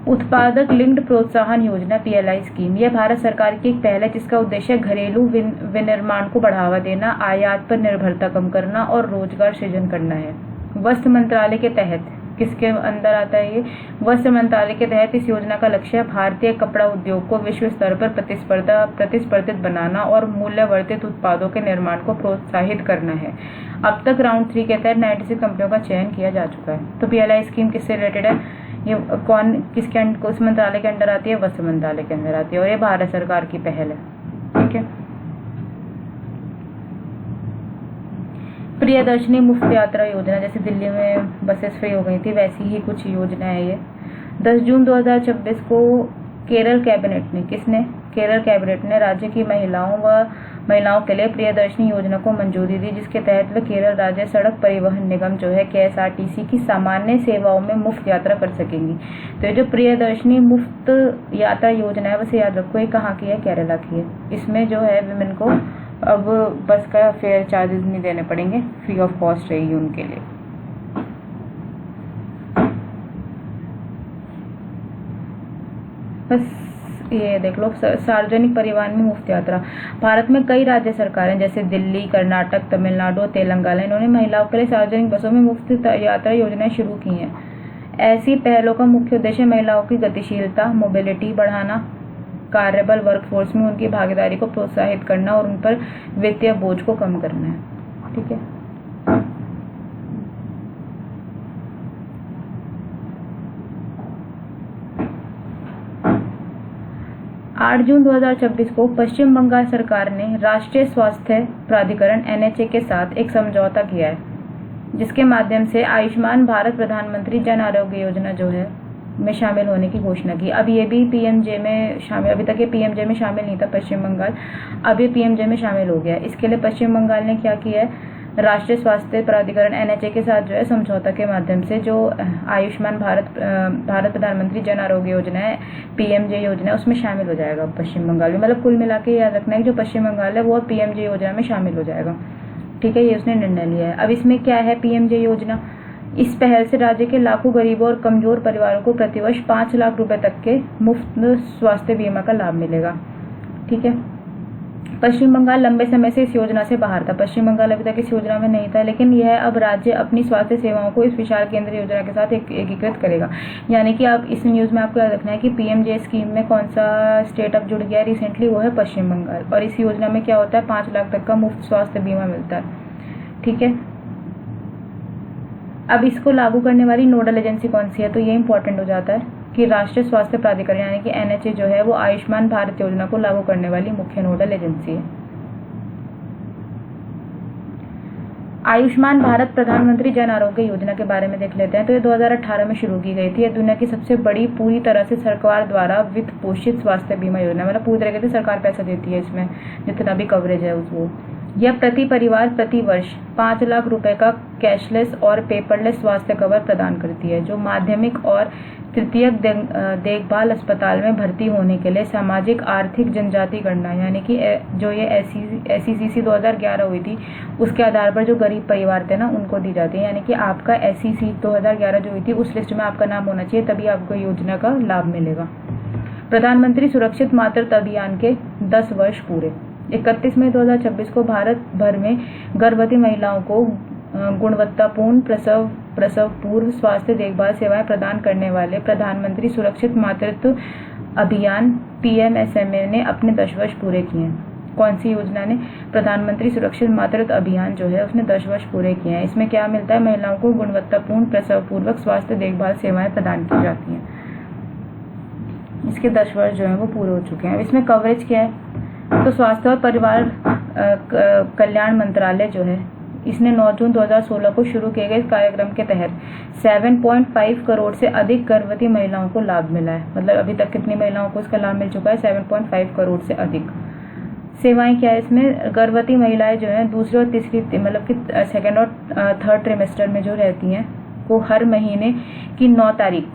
उत्पादक लिंक्ड प्रोत्साहन योजना पीएलआई स्कीम, यह भारत सरकार की एक पहल है जिसका उद्देश्य घरेलू विनिर्माण को बढ़ावा देना, आयात पर निर्भरता कम करना और रोजगार सृजन करना है। वस्त्र मंत्रालय के तहत किसके अंदर आता है ये? वस्त्र मंत्रालय के तहत इस योजना का लक्ष्य भारतीय कपड़ा उद्योग को विश्व स्तर पर प्रतिस्पर्धित बनाना और मूल्यवर्धित उत्पादों के निर्माण को प्रोत्साहित करना है। अब तक राउंड 3 के तहत 96 कंपनियों का चयन किया जा चुका है। तो PLI स्कीम किससे रिलेटेड है? ये किस मंत्रालय के अंदर आती है? वस्त्र मंत्रालय के अंदर आती है और ये भारत सरकार की पहल है। ठीक है। प्रियदर्शनी मुफ्त यात्रा योजना, जैसे दिल्ली में बसेस फ्री हो गई थी, वैसी ही कुछ योजना है ये। 10 जून 2026 को केरल कैबिनेट ने राज्य की महिलाओं के लिए प्रियदर्शनी योजना को मंजूरी दी, जिसके तहत वे केरल राज्य सड़क परिवहन निगम जो है KSRTC की सामान्य सेवाओं में मुफ्त यात्रा कर सकेंगी। तो ये जो प्रियदर्शनी मुफ्त यात्रा योजना है, वैसे याद रखो ये कहाँ की है? केरला की है। इसमें जो है विमेन को अब बस का फेयर चार्जेस नहीं देने पड़ेंगे, फ्री ऑफ कॉस्ट रहेगी उनके लिए। बस ये देख लो, सार्वजनिक परिवहन में मुफ्त यात्रा। भारत में कई राज्य सरकारें जैसे दिल्ली, कर्नाटक, तमिलनाडु, तेलंगाना, इन्होंने महिलाओं के लिए सार्वजनिक बसों में मुफ्त यात्रा योजनाएं शुरू की हैं। ऐसी पहलों का मुख्य उद्देश्य महिलाओं की गतिशीलता, मोबिलिटी बढ़ाना, कार्यबल वर्कफोर्स में उनकी भागीदारी को प्रोत्साहित करना और उन पर वित्तीय बोझ को कम करना है। ठीक है। 8 जून 2026 को पश्चिम बंगाल सरकार ने राष्ट्रीय स्वास्थ्य प्राधिकरण NHA के साथ एक समझौता किया है, जिसके माध्यम से आयुष्मान भारत प्रधानमंत्री जन आरोग्य योजना जो है में शामिल होने की घोषणा की। अब ये भी PMJ में शामिल, अभी तक ये PMJ में शामिल नहीं था पश्चिम बंगाल, अब ये PMJ में शामिल हो गया। इसके लिए पश्चिम बंगाल ने क्या किया है? राष्ट्रीय स्वास्थ्य प्राधिकरण NHA के साथ जो है समझौता के माध्यम से जो आयुष्मान भारत प्रधानमंत्री जन आरोग्य योजना है, PMJ योजना है, उसमें शामिल हो जाएगा पश्चिम बंगाल में। मतलब कुल मिला के याद रखना है कि जो पश्चिम बंगाल है वो PMJ योजना में शामिल हो जाएगा। ठीक है, ये उसने निर्णय लिया है। अब इसमें क्या है PMJ योजना? इस पहल से राज्य के लाखों गरीबों और कमजोर परिवारों को प्रतिवर्ष 5 लाख रुपए तक के मुफ्त स्वास्थ्य बीमा का लाभ मिलेगा। ठीक है। पश्चिम बंगाल लंबे समय से इस योजना से बाहर था। पश्चिम बंगाल अभी तक इस योजना में नहीं था, लेकिन यह अब राज्य अपनी स्वास्थ्य सेवाओं को इस विशाल केंद्रीय योजना के साथ एकीकृत करेगा। यानी कि आप इस न्यूज़ में आपको याद रखना है कि PMJ स्कीम में कौन सा स्टेट अब जुड़ गया रिसेंटली, वो है पश्चिम बंगाल। और इस योजना में क्या होता है? 5 लाख तक का मुफ्त स्वास्थ्य बीमा मिलता है। ठीक है। अब इसको लागू करने वाली नोडल एजेंसी कौन सी है? तो ये इंपॉर्टेंट हो जाता है कि राष्ट्रीय स्वास्थ्य प्राधिकरण यानी कि NHA जो है वो आयुष्मान भारत योजना को लागू करने वाली मुख्य नोडल एजेंसी है। आयुष्मान भारत प्रधानमंत्री जन आरोग्य योजना के बारे में देख लेते हैं। तो ये 2018 में शुरू की गई थी। ये दुनिया की सबसे बड़ी पूरी तरह से सरकार द्वारा वित्त पोषित स्वास्थ्य बीमा योजना, मतलब पूरी तरीके से सरकार पैसा देती है इसमें, जितना भी कवरेज है उसको। यह प्रति परिवार प्रति वर्ष 5 लाख रुपए का कैशलेस और पेपरलेस स्वास्थ्य कवर प्रदान करती है, जो माध्यमिक और तृतीयक देखभाल अस्पताल में भर्ती होने के लिए सामाजिक आर्थिक जनजाति गणना यानी कि जो ये SECC 2011 हुई थी उसके आधार पर जो गरीब परिवार थे ना उनको दी जाती है। यानी कि आपका SEC 2011 जो हुई थी उस लिस्ट में आपका नाम होना चाहिए, तभी आपको योजना का लाभ मिलेगा। प्रधानमंत्री सुरक्षित मातृत्व अभियान के 10 वर्ष पूरे। 31 मई 2026 को भारत भर में गर्भवती महिलाओं को गुणवत्तापूर्ण प्रसव पूर्व स्वास्थ्य देखभाल सेवाएं प्रदान करने वाले प्रधानमंत्री सुरक्षित मातृत्व अभियान PMSMA ने अपने 10 वर्ष पूरे किए हैं। कौन सी योजना ने? प्रधानमंत्री सुरक्षित मातृत्व अभियान जो है उसने 10 वर्ष पूरे किए हैं। इसमें क्या मिलता है? महिलाओं को गुणवत्तापूर्ण प्रसव पूर्वक स्वास्थ्य देखभाल सेवाएं प्रदान की जाती हैं। इसके 10 वर्ष जो है वो पूरे हो चुके हैं। इसमें कवरेज क्या है? तो स्वास्थ्य और परिवार कल्याण मंत्रालय जो है इसने 9 जून 2016 को शुरू किए गए इस कार्यक्रम के तहत 7.5 करोड़ से अधिक गर्भवती महिलाओं को लाभ मिला है। मतलब अभी तक कितनी महिलाओं को इसका लाभ मिल चुका है? 7.5 करोड़ से अधिक। सेवाएं क्या है इसमें? गर्भवती महिलाएं जो हैं दूसरे और तीसरी मतलब कि 2nd और 3rd ट्रिमेस्टर में जो रहती हैं को हर महीने की 9 तारीख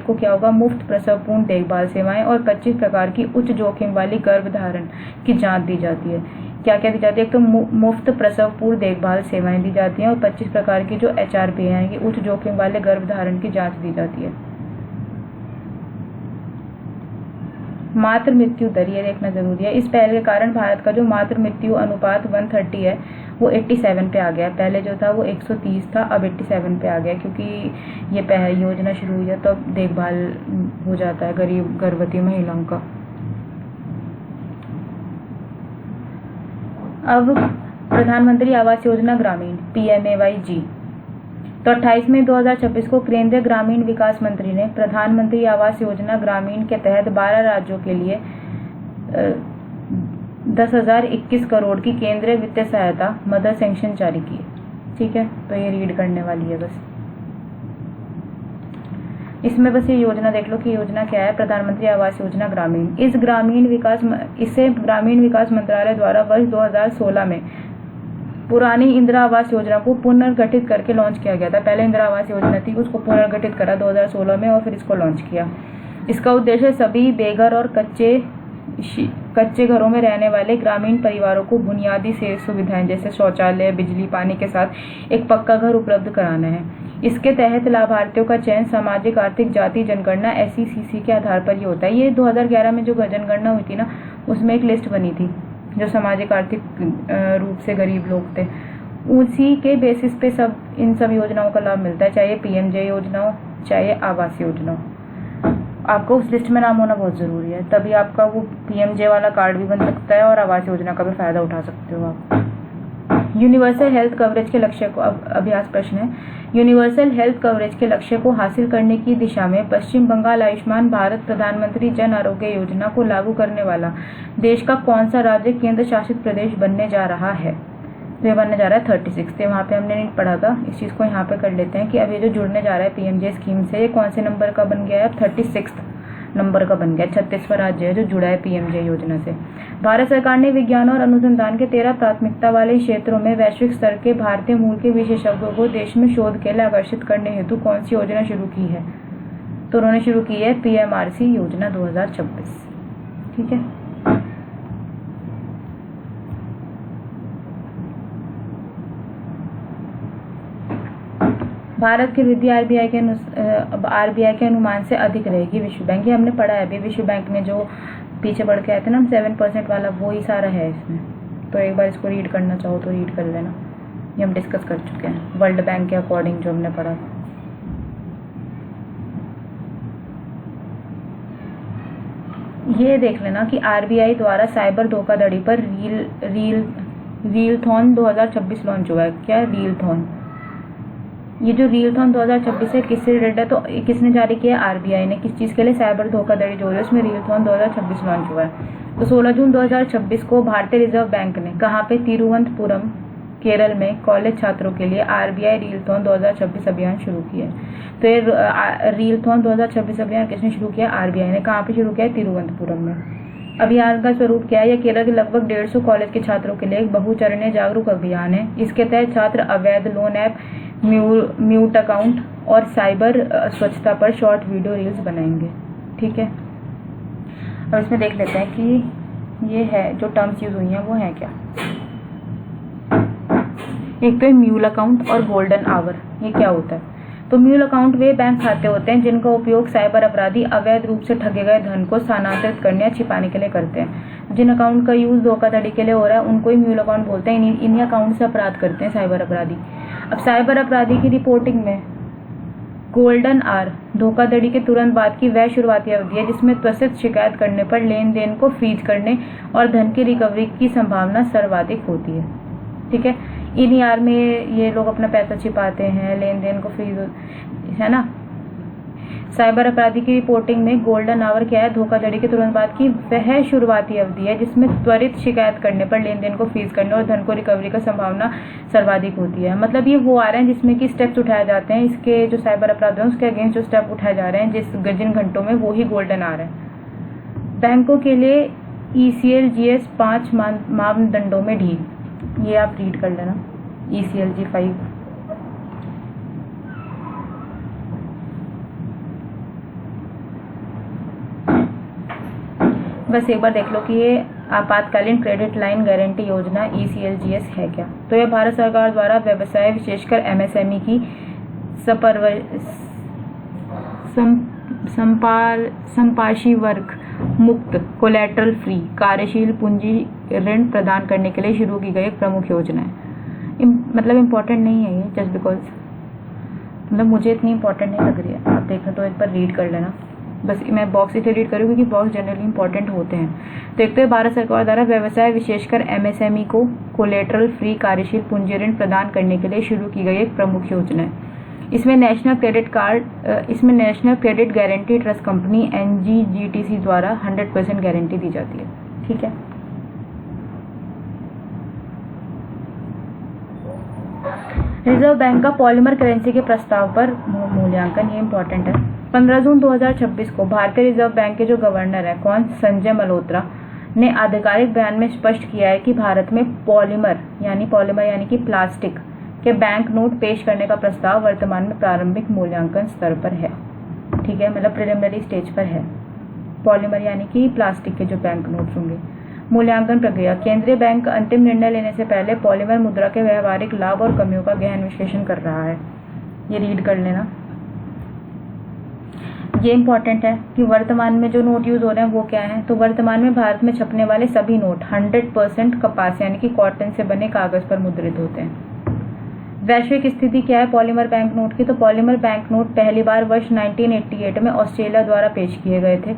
को क्या होगा? मुफ्त प्रसवपूर्ण देखभाल सेवाएं और 25 प्रकार की उच्च जोखिम वाली गर्भधारण की जांच दी जाती है। क्या क्या दी जाती है? एक तो मुफ्त प्रसवपूर्ण देखभाल सेवाएं दी जाती हैं और 25 प्रकार की जो HRP है कि उच्च जोखिम वाले गर्भधारण की जांच दी जाती है। मातृ मृत्यु दर, ये देखना जरूरी है। इस पहल के कारण भारत का जो मातृ मृत्यु अनुपात 130 है वो 87 पे आ गया। पहले जो था वो 130 था, अब 87 पे आ गया, क्योंकि ये पहल योजना शुरू हुई है तो अब देखभाल हो जाता है गरीब गर्भवती महिलाओं का। अब प्रधानमंत्री आवास योजना ग्रामीण PMAY-G, तो 28 मई 2026 को केंद्रीय ग्रामीण विकास मंत्री ने प्रधानमंत्री आवास योजना ग्रामीण के तहत 12 राज्यों के लिए 10,021 करोड़ की केंद्रीय वित्तीय सहायता मदद सैंक्शन जारी की। ठीक है, तो ये रीड करने वाली है बस। इसमें बस ये योजना देख लो कि योजना क्या है, प्रधानमंत्री आवास योजना ग्रामीण। इसे ग्रामीण विकास मंत्रालय द्वारा वर्ष 2016 में पुरानी इंदिरा आवास योजना को पुनर्गठित करके लॉन्च किया गया था। पहले इंदिरा आवास योजना थी, उसको पुनर्गठित करा 2016 में और फिर इसको लॉन्च किया। इसका उद्देश्य सभी बेघर और कच्चे घरों में रहने वाले ग्रामीण परिवारों को बुनियादी सुविधाएं जैसे शौचालय, बिजली, पानी के साथ एक पक्का घर उपलब्ध कराना है। इसके तहत लाभार्थियों का चयन सामाजिक, आर्थिक, जाति जनगणना SECC के आधार पर ही होता है। ये 2011 में जो जनगणना हुई थी ना, उसमें एक लिस्ट बनी थी जो सामाजिक आर्थिक रूप से गरीब लोग थे, उसी के बेसिस पे इन सब योजनाओं का लाभ मिलता है, चाहे PMJ योजना हो चाहे आवास योजना हो। आपको उस लिस्ट में नाम होना बहुत ज़रूरी है, तभी आपका वो PMJ वाला कार्ड भी बन सकता है और आवास योजना का भी फायदा उठा सकते हो आप। यूनिवर्सल हेल्थ कवरेज के लक्ष्य को, अब अभ्यास प्रश्न है, यूनिवर्सल हेल्थ कवरेज के लक्ष्य को हासिल करने की दिशा में पश्चिम बंगाल आयुष्मान भारत प्रधानमंत्री जन आरोग्य योजना को लागू करने वाला देश का कौन सा राज्य केंद्र शासित प्रदेश बनने जा रहा है? तो ये बनने जा रहा है 36। वहाँ पे हमने नहीं पढ़ा था, इस चीज़ को यहाँ पे कर लेते हैं कि अब ये जो जुड़ने जा रहा है PMJ स्कीम से, ये कौन से नंबर का बन गया है? अब 36 नंबर का बन गया। 36वां राज्य है जो जुड़ा है PMJ योजना से। भारत सरकार ने विज्ञान और अनुसंधान के 13 प्राथमिकता वाले क्षेत्रों में वैश्विक स्तर के भारतीय मूल के विशेषज्ञों को देश में शोध के लिए आकर्षित करने हेतु कौन सी योजना शुरू की है? तो उन्होंने शुरू की है PMRC योजना 2026। ठीक है, भारत की वृद्धि RBI के अनुमान से अधिक रहेगी। विश्व बैंक, ये हमने पढ़ा है अभी, विश्व बैंक ने जो पीछे बढ़ के आए थे ना 7% वाला, वो ही सारा है इसमें। तो एक बार इसको रीड करना चाहो तो रीड कर लेना, ये हम डिस्कस कर चुके हैं वर्ल्ड बैंक के अकॉर्डिंग जो हमने पढ़ा। ये देख लेना कि RBI द्वारा साइबर धोखाधड़ी पर रीलथॉन 2026 लॉन्च हुआ है। क्या रीलथॉन? ये जो रीलथॉन 2026 है किससे रिलेटेड है? तो किसने जारी किया? RBI ने। किस चीज़ के लिए? साइबर धोखाधड़ी जो है उसमें रीलथॉन 2026 लॉन्च हुआ है। तो 16 जून 2026 को भारतीय रिजर्व बैंक ने कहाँ पे? तिरुवनंतपुरम केरल में कॉलेज छात्रों के लिए RBI रीलथॉन 2026 अभियान शुरू किया है। तो ये रीलथॉन 2026 अभियान किसने शुरू किया? RBI ने। कहाँ पे शुरू किया? तिरुवनंतपुरम में। अभियान का स्वरूप क्या है? यह केरल के लगभग 150 कॉलेज के छात्रों के लिए एक बहुचरणीय जागरूक अभियान है। इसके तहत छात्र अवैध लोन ऐप, म्यूट अकाउंट और साइबर स्वच्छता पर शॉर्ट वीडियो रील्स बनाएंगे। ठीक है, अब इसमें देख लेते हैं कि ये है जो टर्म्स यूज हुई हैं वो हैं क्या। एक तो म्यूल अकाउंट और गोल्डन आवर, ये क्या होता है? तो म्यूल अकाउंट वे बैंक खाते होते हैं जिनका उपयोग साइबर अपराधी अवैध रूप से ठगे गए धन को स्थानांतरित करने या छिपाने के लिए करते हैं। जिन अकाउंट का यूज धोखाधड़ी के लिए हो रहा है उनको ही म्यूल अकाउंट बोलते हैं। इन्हीं अकाउंट से अपराध करते हैं साइबर अपराधी। अब साइबर अपराधी की रिपोर्टिंग में गोल्डन आवर धोखाधड़ी के तुरंत बाद की वह शुरुआती अवधि है जिसमें त्वरित शिकायत करने पर लेन देन को फ्रीज करने और धन की रिकवरी की संभावना सर्वाधिक होती है। ठीक है, इन यार में ये लोग अपना पैसा छिपाते हैं, लेन देन को फ्रीज, है ना। साइबर अपराधी की रिपोर्टिंग में गोल्डन आवर क्या है? धोखाधड़ी के तुरंत बाद की वह शुरुआती अवधि है जिसमें त्वरित शिकायत करने पर लेन देन को फ्रीज करने और धन को रिकवरी का संभावना सर्वाधिक होती है। मतलब ये वो आ रहे हैं जिसमें कि स्टेप्स उठाए जाते हैं, इसके जो साइबर अपराध है उसके अगेंस्ट जो स्टेप उठाए जा रहे हैं जिन घंटों में, वो ही गोल्डन आवर है। बैंकों के लिए ECLGS 5 मानदंडों में ढील, ये आप रीड कर लेना। ECLG 5 बस एक बार देख लो कि ये आपातकालीन क्रेडिट लाइन गारंटी योजना ECLGS है क्या। तो यह भारत सरकार द्वारा व्यवसाय विशेषकर MSME की संपार्शी वर्ग मुक्त कोलेटरल फ्री कार्यशील पूंजी ऋण प्रदान करने के लिए शुरू की गई एक प्रमुख योजना है। मतलब इम्पोर्टेंट नहीं है ये, जस्ट बिकॉज मतलब मुझे इतनी इम्पोर्टेंट नहीं लग रही है। आप देखें तो एक बार रीड कर लेना। बस मैं बॉक्स इसलिए रीड करूँ क्योंकि बॉक्स जनरली इंपॉर्टेंट होते हैं। देखते हैं भारत सरकार द्वारा व्यवसाय विशेषकर MSME को कोलेटरल फ्री कार्यशील पूंजी ऋण प्रदान करने के लिए शुरू की गई एक प्रमुख योजना है। इसमें national credit guarantee trust company NGGTC द्वारा 100% गारंटी दी जाती है। ठीक है, रिजर्व बैंक का पॉलीमर करेंसी के प्रस्ताव पर मूल्यांकन, ये इंपॉर्टेंट है। 15 जून 2026 को भारतीय रिजर्व बैंक के जो गवर्नर है कौन, संजय मल्होत्रा ने आधिकारिक बयान में स्पष्ट किया है कि भारत में पॉलीमर यानी कि प्लास्टिक के बैंक नोट पेश करने का प्रस्ताव वर्तमान में प्रारंभिक मूल्यांकन स्तर पर है। ठीक है, मतलब प्रिलिमिनरी स्टेज पर है। पॉलीमर यानी कि प्लास्टिक के जो बैंक नोट्स होंगे। मूल्यांकन प्रक्रिया, केंद्रीय बैंक अंतिम निर्णय लेने से पहले पॉलीमर मुद्रा के व्यावहारिक लाभ और कमियों का गहन विश्लेषण कर रहा है। ये रीड कर लेना। ये इंपॉर्टेंट है कि वर्तमान में जो नोट यूज हो रहे हैं वो क्या है। तो वर्तमान में भारत में छपने वाले सभी नोट 100% कपास यानी कि कॉटन से बने कागज पर मुद्रित होते हैं। वैश्विक स्थिति क्या है पॉलीमर बैंक नोट की, तो पॉलीमर बैंक नोट पहली बार वर्ष 1988 में ऑस्ट्रेलिया द्वारा पेश किए गए थे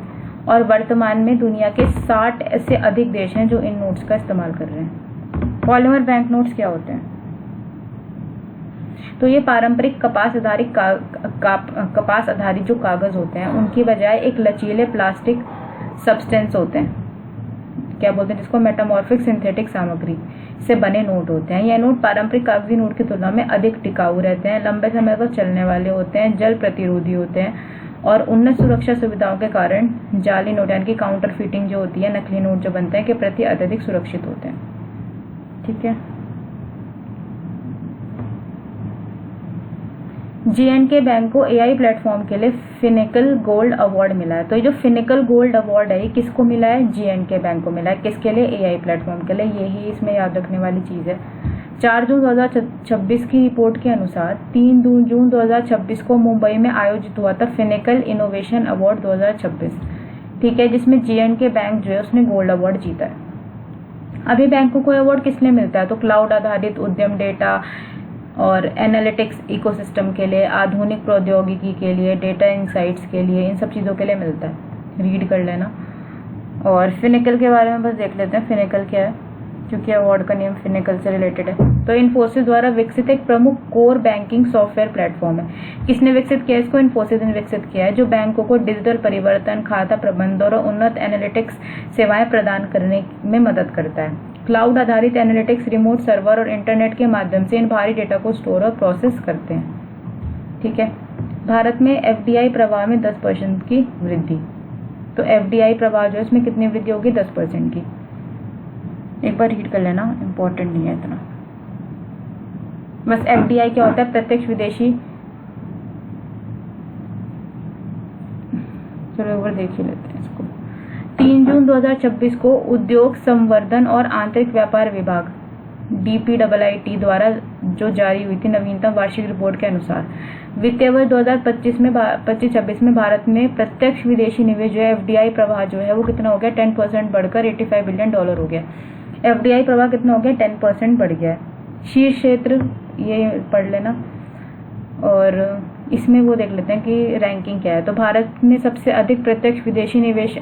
और वर्तमान में दुनिया के 60 से अधिक देश हैं जो इन नोट्स का इस्तेमाल कर रहे हैं। पॉलीमर बैंक नोट्स क्या होते हैं, तो ये पारंपरिक कपास आधारित जो कागज होते हैं उनकी बजाय एक लचीले प्लास्टिक सब्सटेंस होते हैं, क्या बोलते हैं जिसको, मेटामॉर्फिक सिंथेटिक सामग्री से बने नोट होते हैं। यह नोट पारंपरिक कागजी नोट की तुलना में अधिक टिकाऊ रहते हैं, लंबे समय तक चलने वाले होते हैं, जल प्रतिरोधी होते हैं और उन्नत सुरक्षा सुविधाओं के कारण जाली नोट यानी कि काउंटर फीटिंग जो होती है, नकली नोट जो बनते हैं, के प्रति अत्यधिक सुरक्षित होते हैं। ठीक है, J&K बैंक को AI प्लेटफॉर्म के लिए फिनिकल गोल्ड अवार्ड मिला है। तो ये जो फिनिकल गोल्ड अवार्ड है ये किसको मिला है, J&K बैंक को मिला है। किसके लिए, AI प्लेटफॉर्म के लिए। यही इसमें याद रखने वाली चीज़ है। 4 जून 2026 की रिपोर्ट के अनुसार 3 जून 2026 को मुंबई में आयोजित हुआ था फिनिकल इनोवेशन अवार्ड 2026। ठीक है, जिसमें J&K बैंक जो है उसने गोल्ड अवार्ड जीता है। अभी बैंक को कोई अवार्ड किस लिए मिलता है, तो क्लाउड आधारित उद्यम, डेटा और एनालिटिक्स इकोसिस्टम के लिए, आधुनिक प्रौद्योगिकी के लिए, डेटा इंसाइट्स के लिए, इन सब चीज़ों के लिए मिलता है। रीड कर लेना। और फिनिकल के बारे में बस देख लेते हैं, फिनिकल क्या है, क्योंकि अवार्ड का नेम फिनिकल से रिलेटेड है। तो इन्फोसिस द्वारा विकसित एक प्रमुख कोर बैंकिंग सॉफ्टवेयर प्लेटफॉर्म है। किसने विकसित किया इसको, इन्फोसिस ने विकसित किया है, जो बैंकों को डिजिटल परिवर्तन, खाता प्रबंधन और उन्नत एनालिटिक्स सेवाएं प्रदान करने में मदद करता है। क्लाउड आधारित एनालिटिक्स रिमोट सर्वर और इंटरनेट के माध्यम से इन भारी डेटा को स्टोर और प्रोसेस करते हैं। ठीक है, भारत में FDI प्रवाह में 10% की वृद्धि। तो FDI प्रवाह जो है इसमें कितनी वृद्धि होगी, 10% की। एक बार रीड कर लेना, इंपॉर्टेंट नहीं है इतना। बस FDI क्या होता है, प्रत्यक्ष विदेशी, चलो एक बार देख ही लेते हैं इसको। 3 जून 2026 को उद्योग संवर्धन और आंतरिक व्यापार विभाग DPIIT द्वारा जो जारी हुई थी नवीनतम वार्षिक रिपोर्ट के अनुसार वित्तीय वर्ष 2025-26 में भारत में प्रत्यक्ष विदेशी निवेश जो है FDI प्रवाह जो है वो कितना हो गया, 10% बढ़कर $85 बिलियन हो गया। FDI प्रवाह कितना हो गया, 10% बढ़ गया है। शीर्ष क्षेत्र ये पढ़ लेना और इसमें वो देख लेते हैं कि रैंकिंग क्या है। तो भारत में सबसे अधिक प्रत्यक्ष विदेशी निवेश,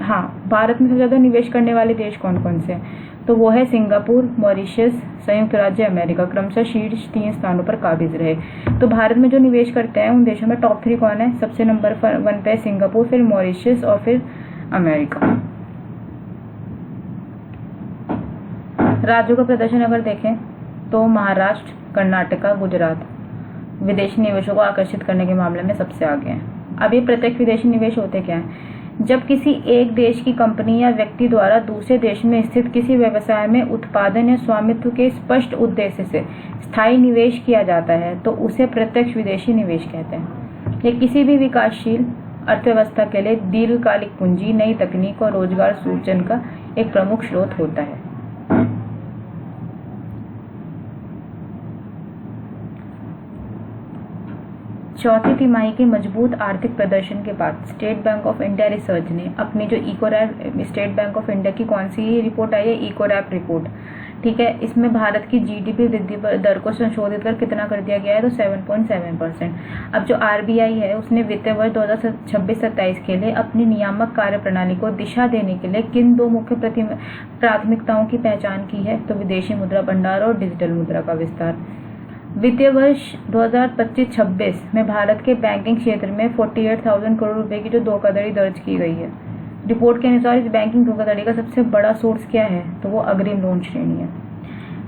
भारत में सबसे ज़्यादा निवेश करने वाले देश कौन कौन से हैं, तो वो है सिंगापुर, मॉरिशस, संयुक्त राज्य अमेरिका, क्रमशः शीर्ष 3 स्थानों पर काबिज रहे। तो भारत में जो निवेश करते हैं उन देशों में टॉप 3 कौन है, सबसे नंबर 1 पे सिंगापुर, फिर मॉरिशस और फिर अमेरिका। राज्यों का प्रदर्शन अगर देखें तो महाराष्ट्र, कर्नाटका, गुजरात विदेशी निवेशों को आकर्षित करने के मामले में सबसे आगे हैं। अब ये प्रत्यक्ष विदेशी निवेश होते क्या हैं, जब किसी एक देश की कंपनी या व्यक्ति द्वारा दूसरे देश में स्थित किसी व्यवसाय में उत्पादन या स्वामित्व के स्पष्ट उद्देश्य से स्थायी निवेश किया जाता है तो उसे प्रत्यक्ष विदेशी निवेश कहते हैं। ये किसी भी विकासशील अर्थव्यवस्था के लिए दीर्घकालिक पूंजी, नई तकनीक और रोजगार सृजन का एक प्रमुख स्रोत होता है। चौथी तिमाही के मजबूत आर्थिक प्रदर्शन के बाद state bank of India research ने अपनी जो Ecowrap, state bank of India की कौन सी रिपोर्ट आई है, इकोरैप रिपोर्ट, ठीक है, इसमें भारत की जीडीपी वृद्धि दर को संशोधित कर कितना कर दिया गया है, तो 7.7%। अब जो आरबीआई है उसने वित्तीय वर्ष 2026-27 के लिए अपनी नियामक कार्यप्रणाली को दिशा देने के लिए किन दो मुख्य प्राथमिकताओं की पहचान की है, तो विदेशी मुद्रा भंडार और डिजिटल मुद्रा का विस्तार। वित्तीय वर्ष 2025-26 में भारत के बैंकिंग क्षेत्र में 48,000 करोड़ रुपए की जो धोखाधड़ी दर्ज की गई है। रिपोर्ट के अनुसार इस बैंकिंग धोखाधड़ी का सबसे बड़ा सोर्स क्या है, तो वो अग्रिम लोन श्रेणी है।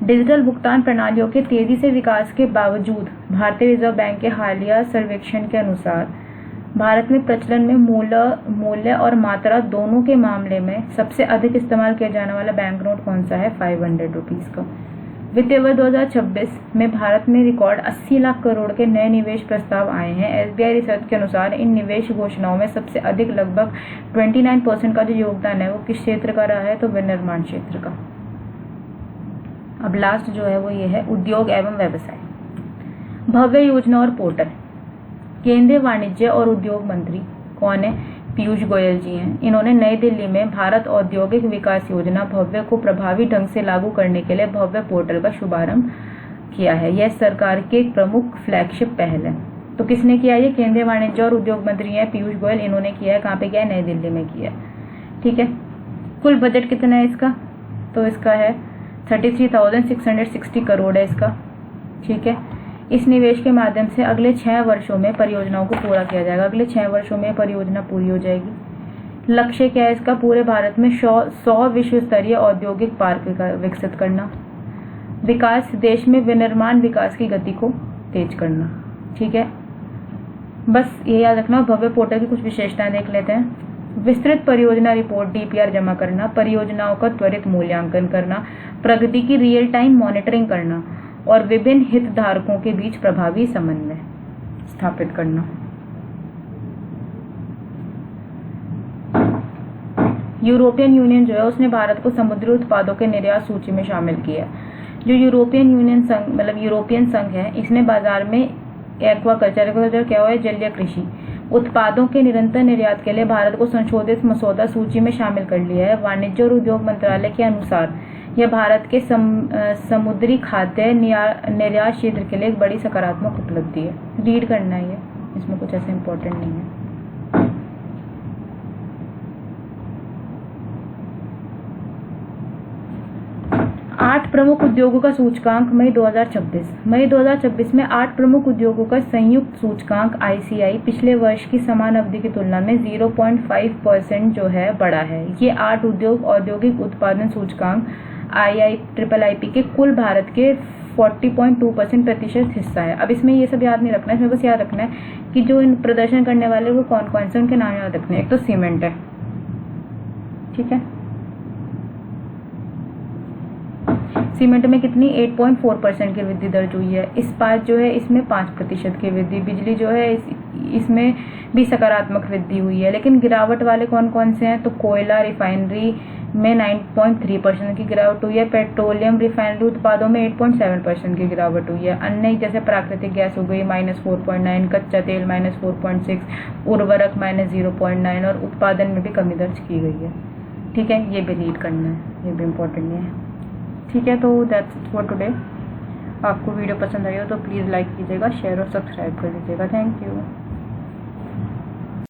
डिजिटल भुगतान प्रणालियों के तेजी से विकास के बावजूद भारतीय रिजर्व बैंक के हालिया सर्वेक्षण के अनुसार भारत में प्रचलन में मूल्य और मात्रा दोनों के मामले में सबसे अधिक इस्तेमाल किया जाने वाला बैंक नोट कौन सा है, 500 रुपीज का। वित्तीय वर्ष 2026 में भारत में रिकॉर्ड 80 लाख करोड़ के नए निवेश प्रस्ताव आए हैं। एसबीआई रिसर्च के अनुसार इन निवेश घोषणाओं में सबसे अधिक लगभग 29% का जो योगदान है वो किस क्षेत्र का रहा है, तो विनिर्माण क्षेत्र का। अब लास्ट जो है वो ये है उद्योग एवं व्यवसाय। भव्य योजना और पोर्टल। केंद्रीय वाणिज्य और उद्योग मंत्री कौन है, पीयूष गोयल जी हैं। इन्होंने नई दिल्ली में भारत औद्योगिक विकास योजना भव्य को प्रभावी ढंग से लागू करने के लिए भव्य पोर्टल का शुभारंभ किया है। यह सरकार की एक प्रमुख फ्लैगशिप पहल है। तो किसने किया, ये केंद्रीय वाणिज्य और उद्योग मंत्री हैं पीयूष गोयल। इन्होंने किया है, कहाँ पे किया है, नई दिल्ली में किया है, ठीक है। कुल बजट कितना है इसका, तो इसका है 33,660 करोड़ है इसका, ठीक है। इस निवेश के माध्यम से अगले 6 वर्षों में परियोजनाओं को पूरा किया जाएगा। अगले 6 वर्षों में परियोजना पूरी हो जाएगी। लक्ष्य क्या है इसका, पूरे भारत में 100 विश्व स्तरीय औद्योगिक पार्क विकसित करना। विकास, देश में विनिर्माण विकास की गति को तेज करना, ठीक है। बस ये याद रखना। भव्य पोर्टल की कुछ विशेषताएं देख लेते हैं। विस्तृत परियोजना रिपोर्ट डीपीआर जमा करना, परियोजनाओं का त्वरित मूल्यांकन करना, प्रगति की रियल टाइम मॉनिटरिंग करना और विभिन्न हितधारकों के बीच प्रभावी समन्वय स्थापित करना। यूरोपियन यूनियन जो है उसने भारत को समुद्री उत्पादों के निर्यात सूची में शामिल किया। जो यूरोपियन यूनियन संघ मतलब यूरोपियन संघ है, इसने बाजार में एक्वाकल्चर क्या हुआ है, जलीय कृषि उत्पादों के निरंतर निर्यात के लिए भारत को संशोधित मसौदा सूची में शामिल कर लिया है। वाणिज्य और उद्योग मंत्रालय के अनुसार यह भारत के समुद्री खाद्य निर्यात क्षेत्र के लिए एक बड़ी सकारात्मक उपलब्धि है। रीड करना है ये, इसमें कुछ ऐसे इम्पोर्टेंट नहीं है। आठ प्रमुख उद्योगों का सूचकांक मई 2026 में 8 प्रमुख उद्योगों का संयुक्त सूचकांक ICI पिछले वर्ष की समान अवधि की तुलना में 0.5% जो है बढ़ा है। ये 8 उद्योग औद्योगिक उत्पादन सूचकांक IIPP के कुल भारत के 40.2% हिस्सा है। अब इसमें ये सब याद नहीं रखना है, इसमें बस याद रखना है कि जो इन प्रदर्शन करने वाले वो कौन कौन से, उनके नाम याद रखने हैं। एक तो सीमेंट है, ठीक है। सीमेंट में कितनी 8.4% की वृद्धि दर्ज हुई है। इस्पात जो है इसमें 5% की वृद्धि। बिजली जो है इसमें भी सकारात्मक वृद्धि हुई है। लेकिन गिरावट वाले कौन कौन से हैं, तो कोयला रिफाइनरी में 9.3% की गिरावट हुई है। पेट्रोलियम रिफाइनरी उत्पादों में 8.7% की गिरावट हुई है। अन्य जैसे प्राकृतिक गैस हो गई -4.9, कच्चा तेल -4.6, उर्वरक -0.9 और उत्पादन में भी कमी दर्ज की गई है, ठीक है। ये भी रीड करना है, ये भी इम्पोर्टेंट है, ठीक है। तो दैट्स इट फॉर टुडे। आपको वीडियो पसंद आई हो तो प्लीज़ लाइक कीजिएगा, शेयर और सब्सक्राइब कर दीजिएगा। Thank you.